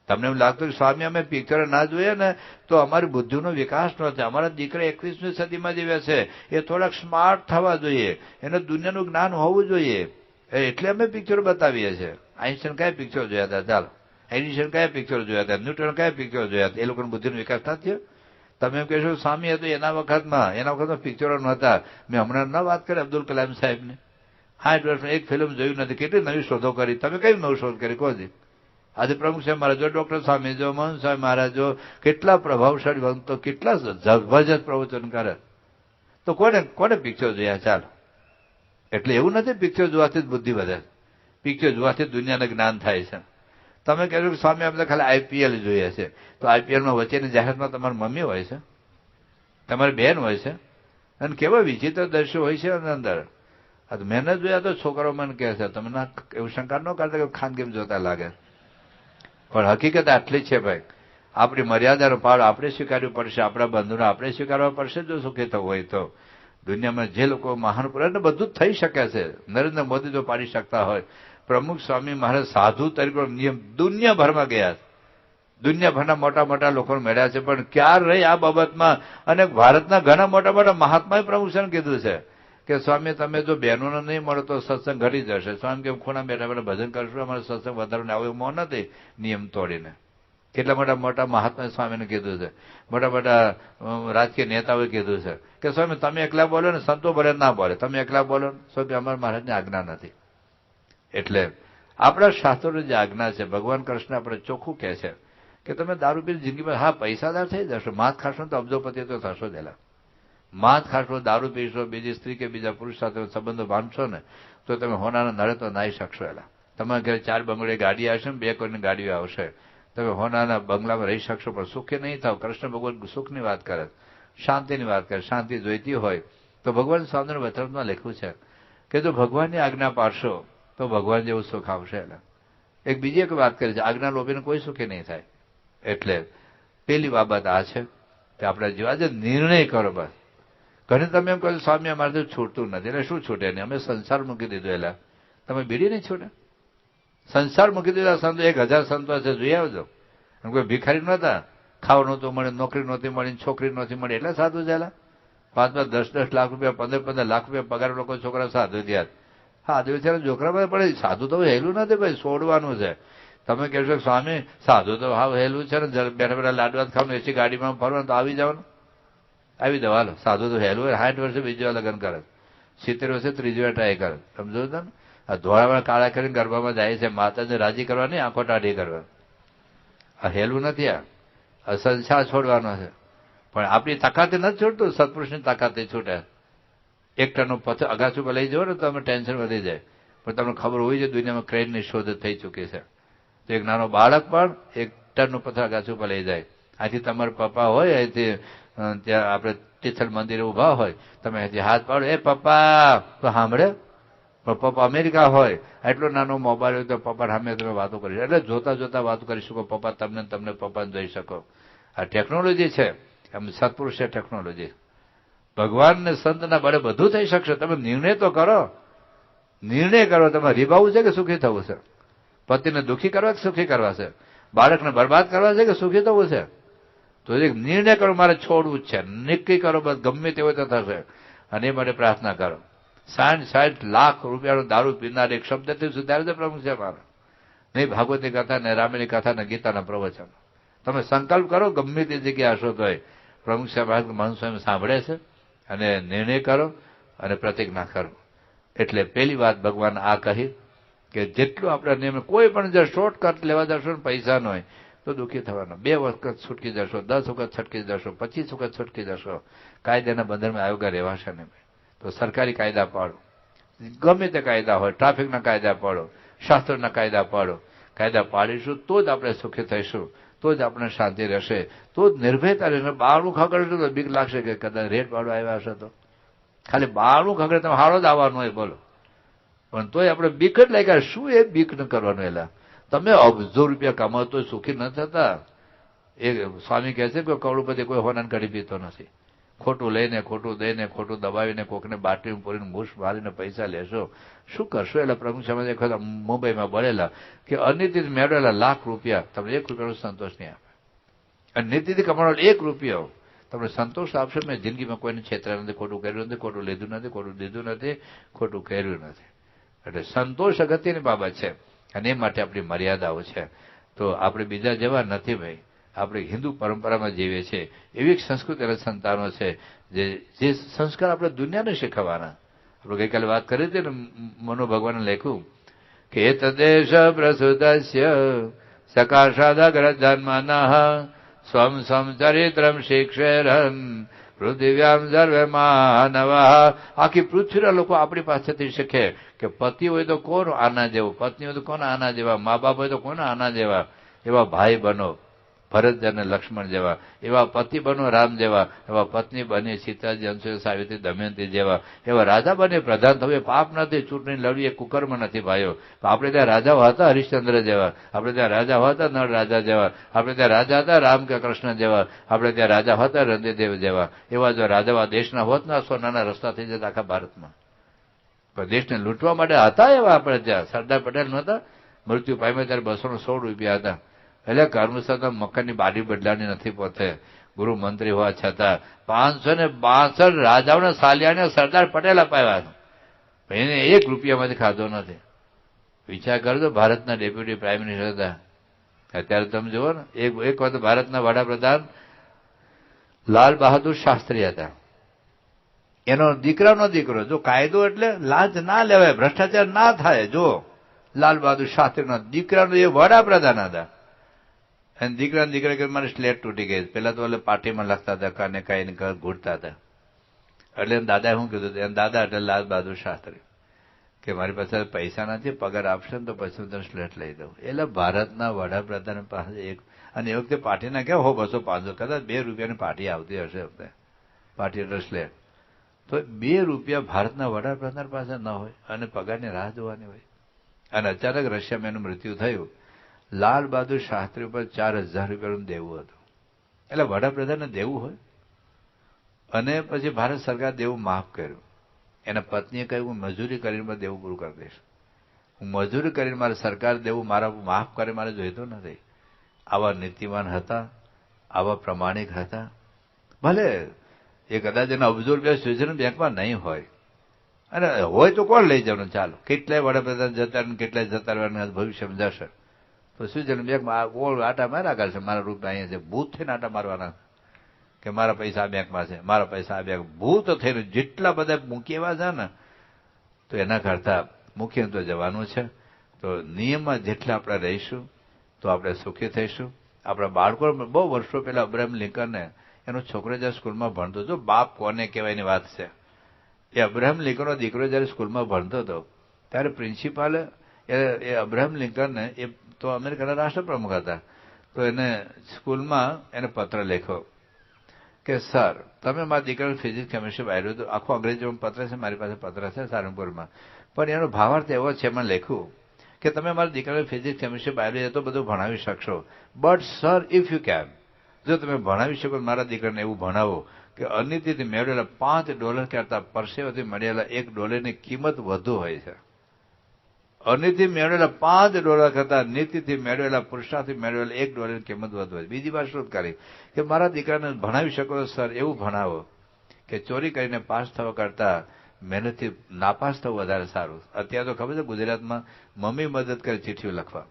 તમને એમ લાગતું કે સ્વામી અમે પિક્ચર ના જોઈએ ને તો અમારી બુદ્ધિનો વિકાસ ન થાય. અમારા દીકરા 21મી સદીમાં જીવે છે, એ થોડાક સ્માર્ટ થવા જોઈએ, એને દુનિયાનું જ્ઞાન હોવું જોઈએ, એટલે અમે પિક્ચર બતાવીએ છીએ. આઈન્સ્ટાઈન કયા પિક્ચર જોયા હતા? ચાલો, એડિશન કયા પિક્ચર જોયા હતા? ન્યૂટન કયા પિક્ચર જોયા હતા? એ લોકોનો બુદ્ધિનો વિકાસ ના થયો. તમે એમ કહેશો સ્વામી હતું એના વખતમાં પિક્ચરો નહોતા. મેં હમણાં ન વાત કરી અબ્દુલ કલામ સાહેબને. 60 વર્ષમાં એક ફિલ્મ જોયું નથી. કેટલી નવી શોધો કરી. તમે કઈ નવી શોધ કરી? કોઈ આજે પ્રમુખ સાહેબ મહારાજો, ડોક્ટર સ્વામીજો, મહંત સાહેબ મહારાજો કેટલા પ્રભાવશાળી ભક્તો, કેટલા જબરજસ્ત પ્રવચન કરે. તો કોને પિક્ચર જોયા? ચાલો. એટલે એવું નથી પિક્ચર જોવાથી જ બુદ્ધિ વધે. પિક્ચર જોવાથી દુનિયાને જ્ઞાન થાય છે. તમે કહેશો કે સ્વામી આપણે ખાલી આઈપીએલ જોઈએ છે, તો આઈપીએલમાં વચ્ચેની જાહેરાતમાં તમારી મમ્મી હોય છે, તમારી બહેન હોય છે, અને કેવા વિચિત્ર દ્રશ્યો હોય છે અંદર. મેં ન જોયા તો છોકરો મને કહે છે. તમે ના એવું શંકા ન કરતા કે ખાન કેમ જોતા લાગે. પણ હકીકત આટલી છે ભાઈ, આપણી મર્યાદાનો પાળ આપણે સ્વીકારવું પડશે, આપણા બંધુને આપણે સ્વીકારવા પડશે. જો સુખી થવું હોય તો દુનિયામાં જે લોકો મહાન પુરુષ બધું જ થઈ શકે છે. નરેન્દ્ર મોદી જો પાડી શકતા હોય, પ્રમુખ સ્વામી મહારાજ સાધુ તરીકે નિયમ દુનિયાભરમાં ગયા, દુનિયાભરના મોટા મોટા લોકોને મળ્યા છે, પણ ક્યારે રહી આ બાબતમાં. અને ભારતના ઘણા મોટા મોટા મહાત્માએ પ્રમુખ સ્વામી કીધું છે કે સ્વામી તમે જો બહેનોને નહીં મળો તો સત્સંગ ઘટી જશે. સ્વામી કેમ ખૂણા બેઠા બેઠા ભજન કરશું, અમારે સત્સંગ વધારવાનું આવું મોં નથી નિયમ તોડીને. કેટલા મોટા મોટા મહાત્માએ સ્વામીને કીધું છે. મોટા મોટા રાજકીય નેતાઓએ કીધું છે કે સ્વામી તમે એકલા બોલો ને સંતો બોલે ના બોલે, તમે એકલા બોલો. સ્વામી અમારા મહારાજની આજ્ઞા નથી. એટલે આપણા શાસ્ત્રોની જે આજ્ઞા છે, ભગવાન કૃષ્ણ આપણે ચોખ્ખું કહે છે કે તમે દારૂ પીને જિંદગીમાં હા પૈસાદાર થઈ જશો, માંસ ખાશો તો અબજોપતિ તો થશો જ. એલા માંસ ખાશો, દારૂ પીશો, બીજી સ્ત્રી કે બીજા પુરુષ સાથે સંબંધો બાંધશો ને તો તમે હોનાના નળે તો નાહી શકશો. એલા તમારા ઘરે 4 બંગલે ગાડી આવશે ને 2 કોઈની ગાડીઓ આવશે, તમે હોનાના બંગલામાં રહી શકશો, પણ સુખી નહીં થાવ. કૃષ્ણ ભગવાન સુખની વાત કરે, શાંતિની વાત કરે. શાંતિ જોઈતી હોય તો ભગવાન સ્વામીના વચનમાં લખ્યું છે કે જો ભગવાનની આજ્ઞા પાડશો તો ભગવાન જેવું સુખ આવશે. એટલે એક બીજી એક વાત કરી છે, આજ્ઞા લોભીને કોઈ સુખી નહીં થાય. એટલે પેલી બાબત આ છે કે આપણા જીવા જે નિર્ણય કરો. બસ ઘણી તમે એમ કહો સ્વામી અમારે છૂટતું નથી. એટલે શું છૂટે નહીં? અમે સંસાર મૂકી દીધો. એટલે તમે બીડી નહીં છૂટે? સંસાર મૂકી દીધા સંતો 1000 સંતો છે, જોઈ આવજો. એમ કોઈ ભિખારી નહોતા, ખાવા નહોતું મળે, નોકરી નહોતી મળી, છોકરી નહોતી મળી, એટલે સાધુ થયેલા. 5-5, 10-10 લાખ રૂપિયા, 15-15 લાખ રૂપિયા પગાર લોકો છોકરા સાધુ થયા. હા બિચારા છોકરા પડે. સાધુ તો હેલું નથી ભાઈ, છોડવાનું છે. તમે કહેશો સ્વામી સાધુ તો હા હેલું છે ને, બેઠા બેઠા લાડવા ખાવાનું, એસી ગાડીમાં ફરવાનું તો આવી જવાનું. આવી દો હાલો. સાધુ તો હેલું હોય. 60 વર્ષે બીજી વાર લગ્ન કરે, 70 વર્ષે ત્રીજી વાર ટ્રાય કરે. સમજો તમે? આ ધોળાવાળા કાળા કરીને ગરબામાં જાય છે, માતાને રાજી કરવા નહીં, આંખો ટાઢી કરવા. આ હેલું નથી. આ સંસાર છોડવાનો છે. પણ આપણી તાકાતે નથી છૂટતું, સત્પુરુષની તાકાતે છૂટે. 1 ટનનો પથ્થર અગાસી પર લઈ જાઓ ને તો તમે ટેન્શન વધી જાય. પણ તમને ખબર હોય છે દુનિયામાં ક્રેનની શોધ થઈ ચૂકી છે. તો એક નાનો બાળક પણ 1 ટનનું પથ્થર અગાસી પર લઈ જાય. આથી તમારા પપ્પા હોય, અહીંથી ત્યાં આપણે તિથલ મંદિરે ઉભા હોય, તમે અહીંથી હાથ પાડો, એ પપ્પા તો સાંભળે. પણ પપ્પા અમેરિકા હોય, એટલો નાનો મોબાઈલ હોય તો પપ્પા સામે તમે વાતો કરી, એટલે જોતા જોતા વાતો કરી શકો. પપ્પા તમને પપ્પાને જોઈ શકો. આ ટેકનોલોજી છે, એમ સત્પુરુષ છે ટેકનોલોજી. ભગવાન ને સંતના બળે બધું થઈ શકશે. તમે નિર્ણય તો કરો. નિર્ણય કરો. તમારે રીબાવું છે કે સુખી થવું છે? પતિને દુઃખી કરવા કે સુખી કરવા છે? બાળકને બરબાદ કરવા છે કે સુખી થવું છે? તો એક નિર્ણય કરો, મારે છોડવું જ છે. નક્કી કરો, બસ ગમે તે હોય તો થશે. અને એ માટે પ્રાર્થના કરો. 60 લાખ રૂપિયાનો દારૂ પીનાર એક શબ્દથી સુધારે છે પ્રમુખ છે મારા. નહીં ભાગવતની કથા ને રામાયણની કથા ને ગીતાના પ્રવચન. તમે સંકલ્પ કરો, ગમે તે જગ્યાએ હશો તો પ્રમુખ સાહેબ મહંત સ્વામી સાંભળે છે. અને નિર્ણય કરો અને પ્રતિજ્ઞા કરો. એટલે પેલી વાત ભગવાન આ કહી કે જેટલું આપણા નિયમ, કોઈ પણ જો શોર્ટકટ લેવા જશો ને પૈસા નો હોય તો દુઃખી થવાનો. 2 વખત છૂટકી જશો, 10 વખત છટકી જશો, 25 વખત છૂટકી જશો, કાયદાના બંધનમાં આવ્યા રહેવાશે નહીં. તો સરકારી કાયદા પાડો, ગમે તે કાયદા હોય, ટ્રાફિકના કાયદા પાડો, શાસ્ત્રના કાયદા પાડો. કાયદા પાડીશું તો જ આપણે સુખી થઈશું, તો જ આપણે શાંતિ રહેશે, તો જ નિર્ભયતા રહેશે. બારણું ખગડશું તો બીક લાગશે કે કદાચ રેટ પાડો આવ્યા હશે તો. ખાલી બારણું ખગડે તમે હારો જ આવવાનું હોય બોલો, પણ તોય આપણે બીક જ લાગ્યા. શું એ બીક ન કરવાનું? એલા તમે અબજો રૂપિયા કમાવો તો સુખી ન થતા. એ સ્વામી કહે છે કે કરોડપતિ કોઈ હોનાને કઢી પીતો નથી. ખોટું લઈને, ખોટું દઈને, ખોટું દબાવીને, કોકને બાટલીમાં પૂરીને મૂછ મારીને પૈસા લેશો, શું કરશો? એટલે પ્રમુખ સમાજે મુંબઈમાં બોલેલા કે અનિતિથી મેળવેલા લાખ રૂપિયા તમને 1 રૂપિયાનો સંતોષ નહીં આપે. અને નીતિથી કમાવાનો 1 રૂપિયો તમને સંતોષ આપશે. મેં જિંદગીમાં કોઈને છેતરા નથી, ખોટું કર્યું નથી, ખોટું લીધું નથી, ખોટું દીધું નથી, ખોટું કર્યું નથી. એટલે સંતોષ અગત્યની બાબત છે, અને એ માટે આપણી મર્યાદાઓ છે. તો આપણે બીજા જેવા નથી ભાઈ, આપણે હિન્દુ પરંપરામાં જીવીએ છીએ. એવી એક સંસ્કૃતિ અને સંતાનો છે જે સંસ્કાર આપણે દુનિયાને શીખવવાના. આપણે ગઈકાલે વાત કરી હતી ને, મનો ભગવાને લખ્યું કે એ તદેશ પ્રસુતસ્ય સકાશાદગ્ર જન્મનઃ સ્વમ સ્વમ ચરિત્રમ શિક્ષેરન પૃથિવ્યામ સર્વે માનવ. આખી પૃથ્વીના લોકો આપણી પાસેથી શીખે કે પતિ હોય તો કોણ આના જેવો, પત્ની હોય તો કોણ આના જેવા, મા બાપ હોય તો કોણ આના જેવા. એવા ભાઈ બનો ભરત અને લક્ષ્મણ જેવા, એવા પતિ બનો રામ જેવા, એવા પત્ની બની સીતાજી, અંશુય, સાવિત્રી, દમયંતી જેવા, એવા રાજા બની પ્રધાન થવું એ પાપ નથી. ચૂંટણી લડવી એ કુકર્મ નથી ભાઈઓ. આપણે ત્યાં રાજાઓ હતા હરિશ્ચંદ્ર જેવા, આપણે ત્યાં રાજા હતા નળ રાજા જેવા, આપણે ત્યાં રાજા હતા રામ કે કૃષ્ણ જેવા, આપણે ત્યાં રાજા હતા રંદેદેવ જેવા. એવા જો રાજાઓ દેશના હોત ના સોનાના રસ્તા થઈ જતા આખા ભારતમાં. પણ દેશને લૂંટવા માટે હતા એવા આપણે ત્યાં. સરદાર પટેલ નહોતા, મૃત્યુ પામ્યા ત્યારે 216 રૂપિયા હતા. એટલે કર્મસદા મકાનની બારી બદલાની નથી પોતે, ગૃહ મંત્રી હોવા છતાં 562 રાજાઓને સાલિયાને સરદાર પટેલ અપાવ્યા. એને 1 રૂપિયામાંથી ખાધો નથી. વિચાર કરજો, ભારતના ડેપ્યુટી પ્રાઇમ મિનિસ્ટર હતા. અત્યારે તમે જુઓ ને, એક વખત ભારતના વડાપ્રધાન લાલ બહાદુર શાસ્ત્રી હતા. એનો દીકરાનો દીકરો. જો કાયદો એટલે લાંચ ના લેવાય, ભ્રષ્ટાચાર ના થાય. જો લાલ બહાદુર શાસ્ત્રીનો દીકરાનો એ વડાપ્રધાન હતા. અને દીકરા કે મારી સ્લેટ તૂટી ગઈ. પેલા તો પાર્ટીમાં લખતા હતા, કાને કાંઈ ઘૂંટતા હતા. એટલે દાદાએ શું કીધું? એમ દાદા એટલે લાલ બહાદુર શાસ્ત્રી કે મારી પાસે પૈસા નથી, પગાર આપશે ને તો પછી હું તને સ્લેટ લઈ દઉં. એટલે ભારતના વડાપ્રધાન પાસે એક, અને એ વખતે પાર્ટીના કેવા 100, 200, 500 કદાચ 2 રૂપિયાની પાર્ટી આવતી હશે વખતે, પાર્ટી એટલે સ્લેટ. તો 2 રૂપિયા ભારતના વડાપ્રધાન પાસે ન હોય અને પગારની રાહ જોવાની હોય. અને અચાનક રશિયામાં એનું મૃત્યુ થયું. લાલ બહાદુર શાસ્ત્રી ઉપર 4000 રૂપિયાનું દેવું હતું. એટલે વડાપ્રધાનને દેવું હોય, અને પછી ભારત સરકાર દેવું માફ કર્યું. એના પત્નીએ કહ્યું હું મજૂરી કરીને દેવું પૂરું કરી દઈશ. હું મજૂરી કરીને મારે સરકાર દેવું મારા માફ કરે મારે જોઈતું નથી. આવા નીતિવાન હતા, આવા પ્રમાણિક હતા. ભલે એ કદાચ એના અબજો રૂપિયા સ્વિટ્ઝરલેન્ડ બેંકમાં નહીં હોય, અને હોય તો કોણ લઈ જવાનું? ચાલો, કેટલાય વડાપ્રધાન જતા રહે, કેટલાય જતા રહેવાનું ભવિષ્યમાં જશે. તો સ્વિટ્ઝરલેન્ડ બેંકમાં ઓળ આટા માર્યા કરશે, મારા રૂપિયા અહીંયા છે. ભૂત થઈને આટા મારવાના કે મારા પૈસા આ બેંકમાં છે, મારા પૈસા આ બેંક. ભૂત થઈને જેટલા બધા મૂકી એવા છે ને, તો એના કરતા મૂકીને તો જવાનું છે. તો નિયમમાં જેટલા આપણે રહીશું તો આપણે સુખી થઈશું. આપણા બાળકો બહુ વર્ષો પહેલા અબ્રાહમ લિંકનને એનો છોકરો જ્યારે સ્કૂલમાં ભણતો હતો, બાપ કોને કહેવાયની વાત છે. એ અબ્રાહમ લિંકનનો દીકરો જ્યારે સ્કૂલમાં ભણતો હતો ત્યારે પ્રિન્સિપાલે એ અબ્રાહમ લિંકનને, એ તો અમેરિકાના રાષ્ટ્રપ્રમુખ હતા, તો એને સ્કૂલમાં એને પત્ર લખ્યો કે સર, તમે મારા દીકરાનું ફિઝિક્સ કેમિસ્ટ્રી બાળ્યું હતું. આખું અંગ્રેજીમાં પત્ર છે, મારી પાસે પત્ર છે સારંગપુરમાં, પણ એનો ભાવાર્થ એવો છે, એમાં લખ્યું કે તમે મારા દીકરાનું ફિઝિક્સ કેમિસ્ટ્રી બાળ્યું એ તો બધું ભણાવી શકશો, but sir if you can, જો તમે ભણાવી શકો મારા દીકરાને એવું ભણાવો કે અનિતિથી મેળવેલા $5 કરતા પરસેવાથી મળેલા $1ની કિંમત વધુ હોય છે. અનિતિથી મેળવેલા $5 કરતા નીતિથી મેળવેલા, પુરુષાર્થથી મેળવેલા $1ની કિંમત વધુ હોય. બીજી વાત શું કરી કે મારા દીકરાને ભણાવી શકો સર એવું ભણાવો કે ચોરી કરીને પાસ થવા કરતા મહેનતથી નાપાસ થવું વધારે સારું. અત્યારે તો ખબર છે ગુજરાતમાં મમ્મી મદદ કરે ચિઠ્ઠીઓ લખવા,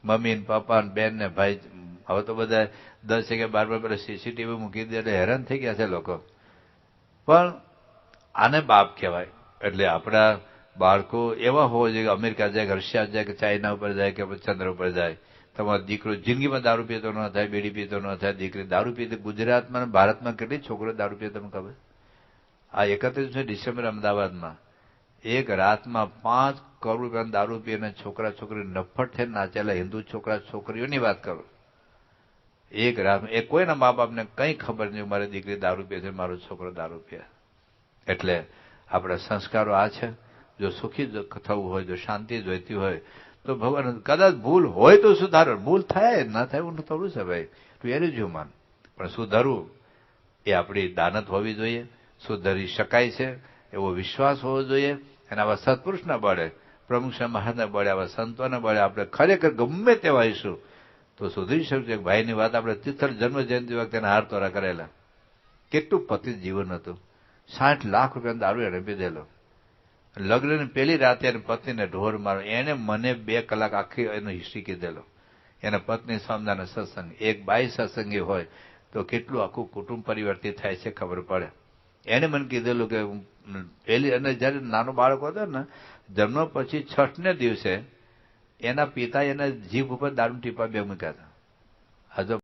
મમ્મી ને પપ્પા ને બેન ને ભાઈ. હવે તો બધા 10 કે 12 પેલા સીસીટીવી મૂકી દે એટલે હેરાન થઈ ગયા છે લોકો. પણ આને બાપ કહેવાય. એટલે આપણા બાળકો એવા હોવા જોઈએ કે અમેરિકા જાય, રશિયા જાય, કે ચાઇના ઉપર જાય, કે ચંદ્ર ઉપર જાય, તમારો દીકરો જિંદગીમાં દારૂ પીતો ન થાય, બીડી પીતો ન થાય, દીકરી દારૂ પીતી. ગુજરાતમાં અને ભારતમાં કેટલી છોકરીઓ દારૂ પીએ તમને ખબર? આ 31 ડિસેમ્બર અમદાવાદમાં એક રાતમાં 5 કરોડ રૂપિયાનો દારૂ પીને છોકરા છોકરી નફ્ફટ થઈને નાચેલા હિન્દુ છોકરા છોકરીઓની વાત કરો. એક રાત એ કોઈના મા બાપને કંઈ ખબર નહીં મારી દીકરી દારૂ પીએ છે, મારો છોકરો દારૂ પીએ. એટલે આપણા સંસ્કારો આ છે. જો સુખી થવું હોય, જો શાંતિ જોઈતી હોય તો ભગવાન કદાચ ભૂલ હોય તો સુધારો. ભૂલ થાય ના થાય એવું થોડું છે ભાઈ, તું એનું જ માન. પણ સુધારવું એ આપણી દાનત હોવી જોઈએ. સુધારી શકાય છે એવો વિશ્વાસ હોવો જોઈએ. અને આવા સત્પુરુષના બળે, પ્રમુખ સાહેબ મહારાજના બળે, આવા સંતોના બળે આપણે ખરેખર ગમે તેવા આવીશું તો સુધરી શકશે. ભાઈની વાત આપણે તિથલ જન્મ જયંતિ વખતે એના હાર તોરા કરેલા. કેટલું પતિત જીવન હતું. 60 લાખ રૂપિયાનો દારૂ એને પીધેલો. લગ્નની પહેલી રાતે એને પત્નીને ઢોર મારો. એને મને 2 કલાક આખી એનો હિસ્ટ્રી કીધેલો. એના પત્ની સ્વામિનારાયણ સત્સંગ. એક બાઈ સત્સંગી હોય તો કેટલું આખું કુટુંબ પરિવર્તિત થાય છે ખબર પડે. એને મને કીધેલું કે પહેલી, અને જયારે નાનો બાળક હતો ને, જન્મ પછી 6ને દિવસે એના પિતા એના જીભ ઉપર દારૂ ટીપા 2 મૂક્યા હતા. આ જો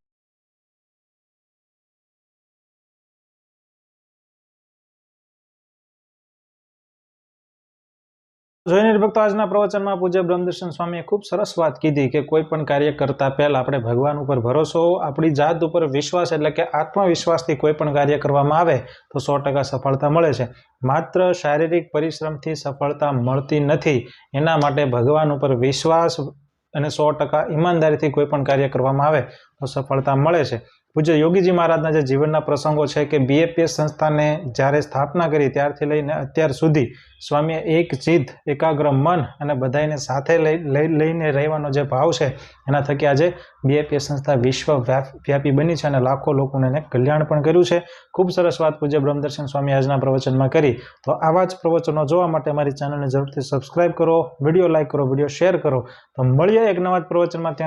જોઈને ભક્તો, આજના પ્રવચનમાં પૂજ્ય બ્રહ્મદર્શન સ્વામીએ ખૂબ સરસ વાત કીધી કે કોઈ પણ કાર્ય કરતા પહેલા આપણે ભગવાન ઉપર ભરોસો, આપણી જાત ઉપર વિશ્વાસ એટલે કે આત્મવિશ્વાસથી કોઈ પણ કાર્ય કરવામાં આવે તો 100% સફળતા મળે છે. માત્ર શારીરિક પરિશ્રમથી સફળતા મળતી નથી. એના માટે ભગવાન ઉપર વિશ્વાસ અને 100% ઈમાનદારીથી કોઈ પણ કાર્ય કરવામાં આવે તો સફળતા મળે છે. પૂજ્ય યોગીજી મહારાજના જે જીવનના પ્રસંગો છે કે BAPS સંસ્થાને જ્યારે સ્થાપના કરી ત્યારથી લઈને અત્યાર સુધી સ્વામીએ એક ચિત્ત, એકાગ્ર મન અને બધાને સાથે લઈને રહેવાનો જે ભાવ છે એના થકી આજે BAPS સંસ્થા વિશ્વવ્યાપી બની છે અને લાખો લોકોને એને કલ્યાણ પણ કર્યું છે. ખૂબ સરસ વાત પૂજ્ય બ્રહ્મદર્શન સ્વામી આજના પ્રવચનમાં કરી. તો આવા જ પ્રવચનો જોવા માટે અમારી ચેનલને જરૂરથી સબસ્ક્રાઇબ કરો, વિડીયો લાઇક કરો, વિડીયો શેર કરો. તો મળીએ એક નવા જ પ્રવચનમાં. ત્યાં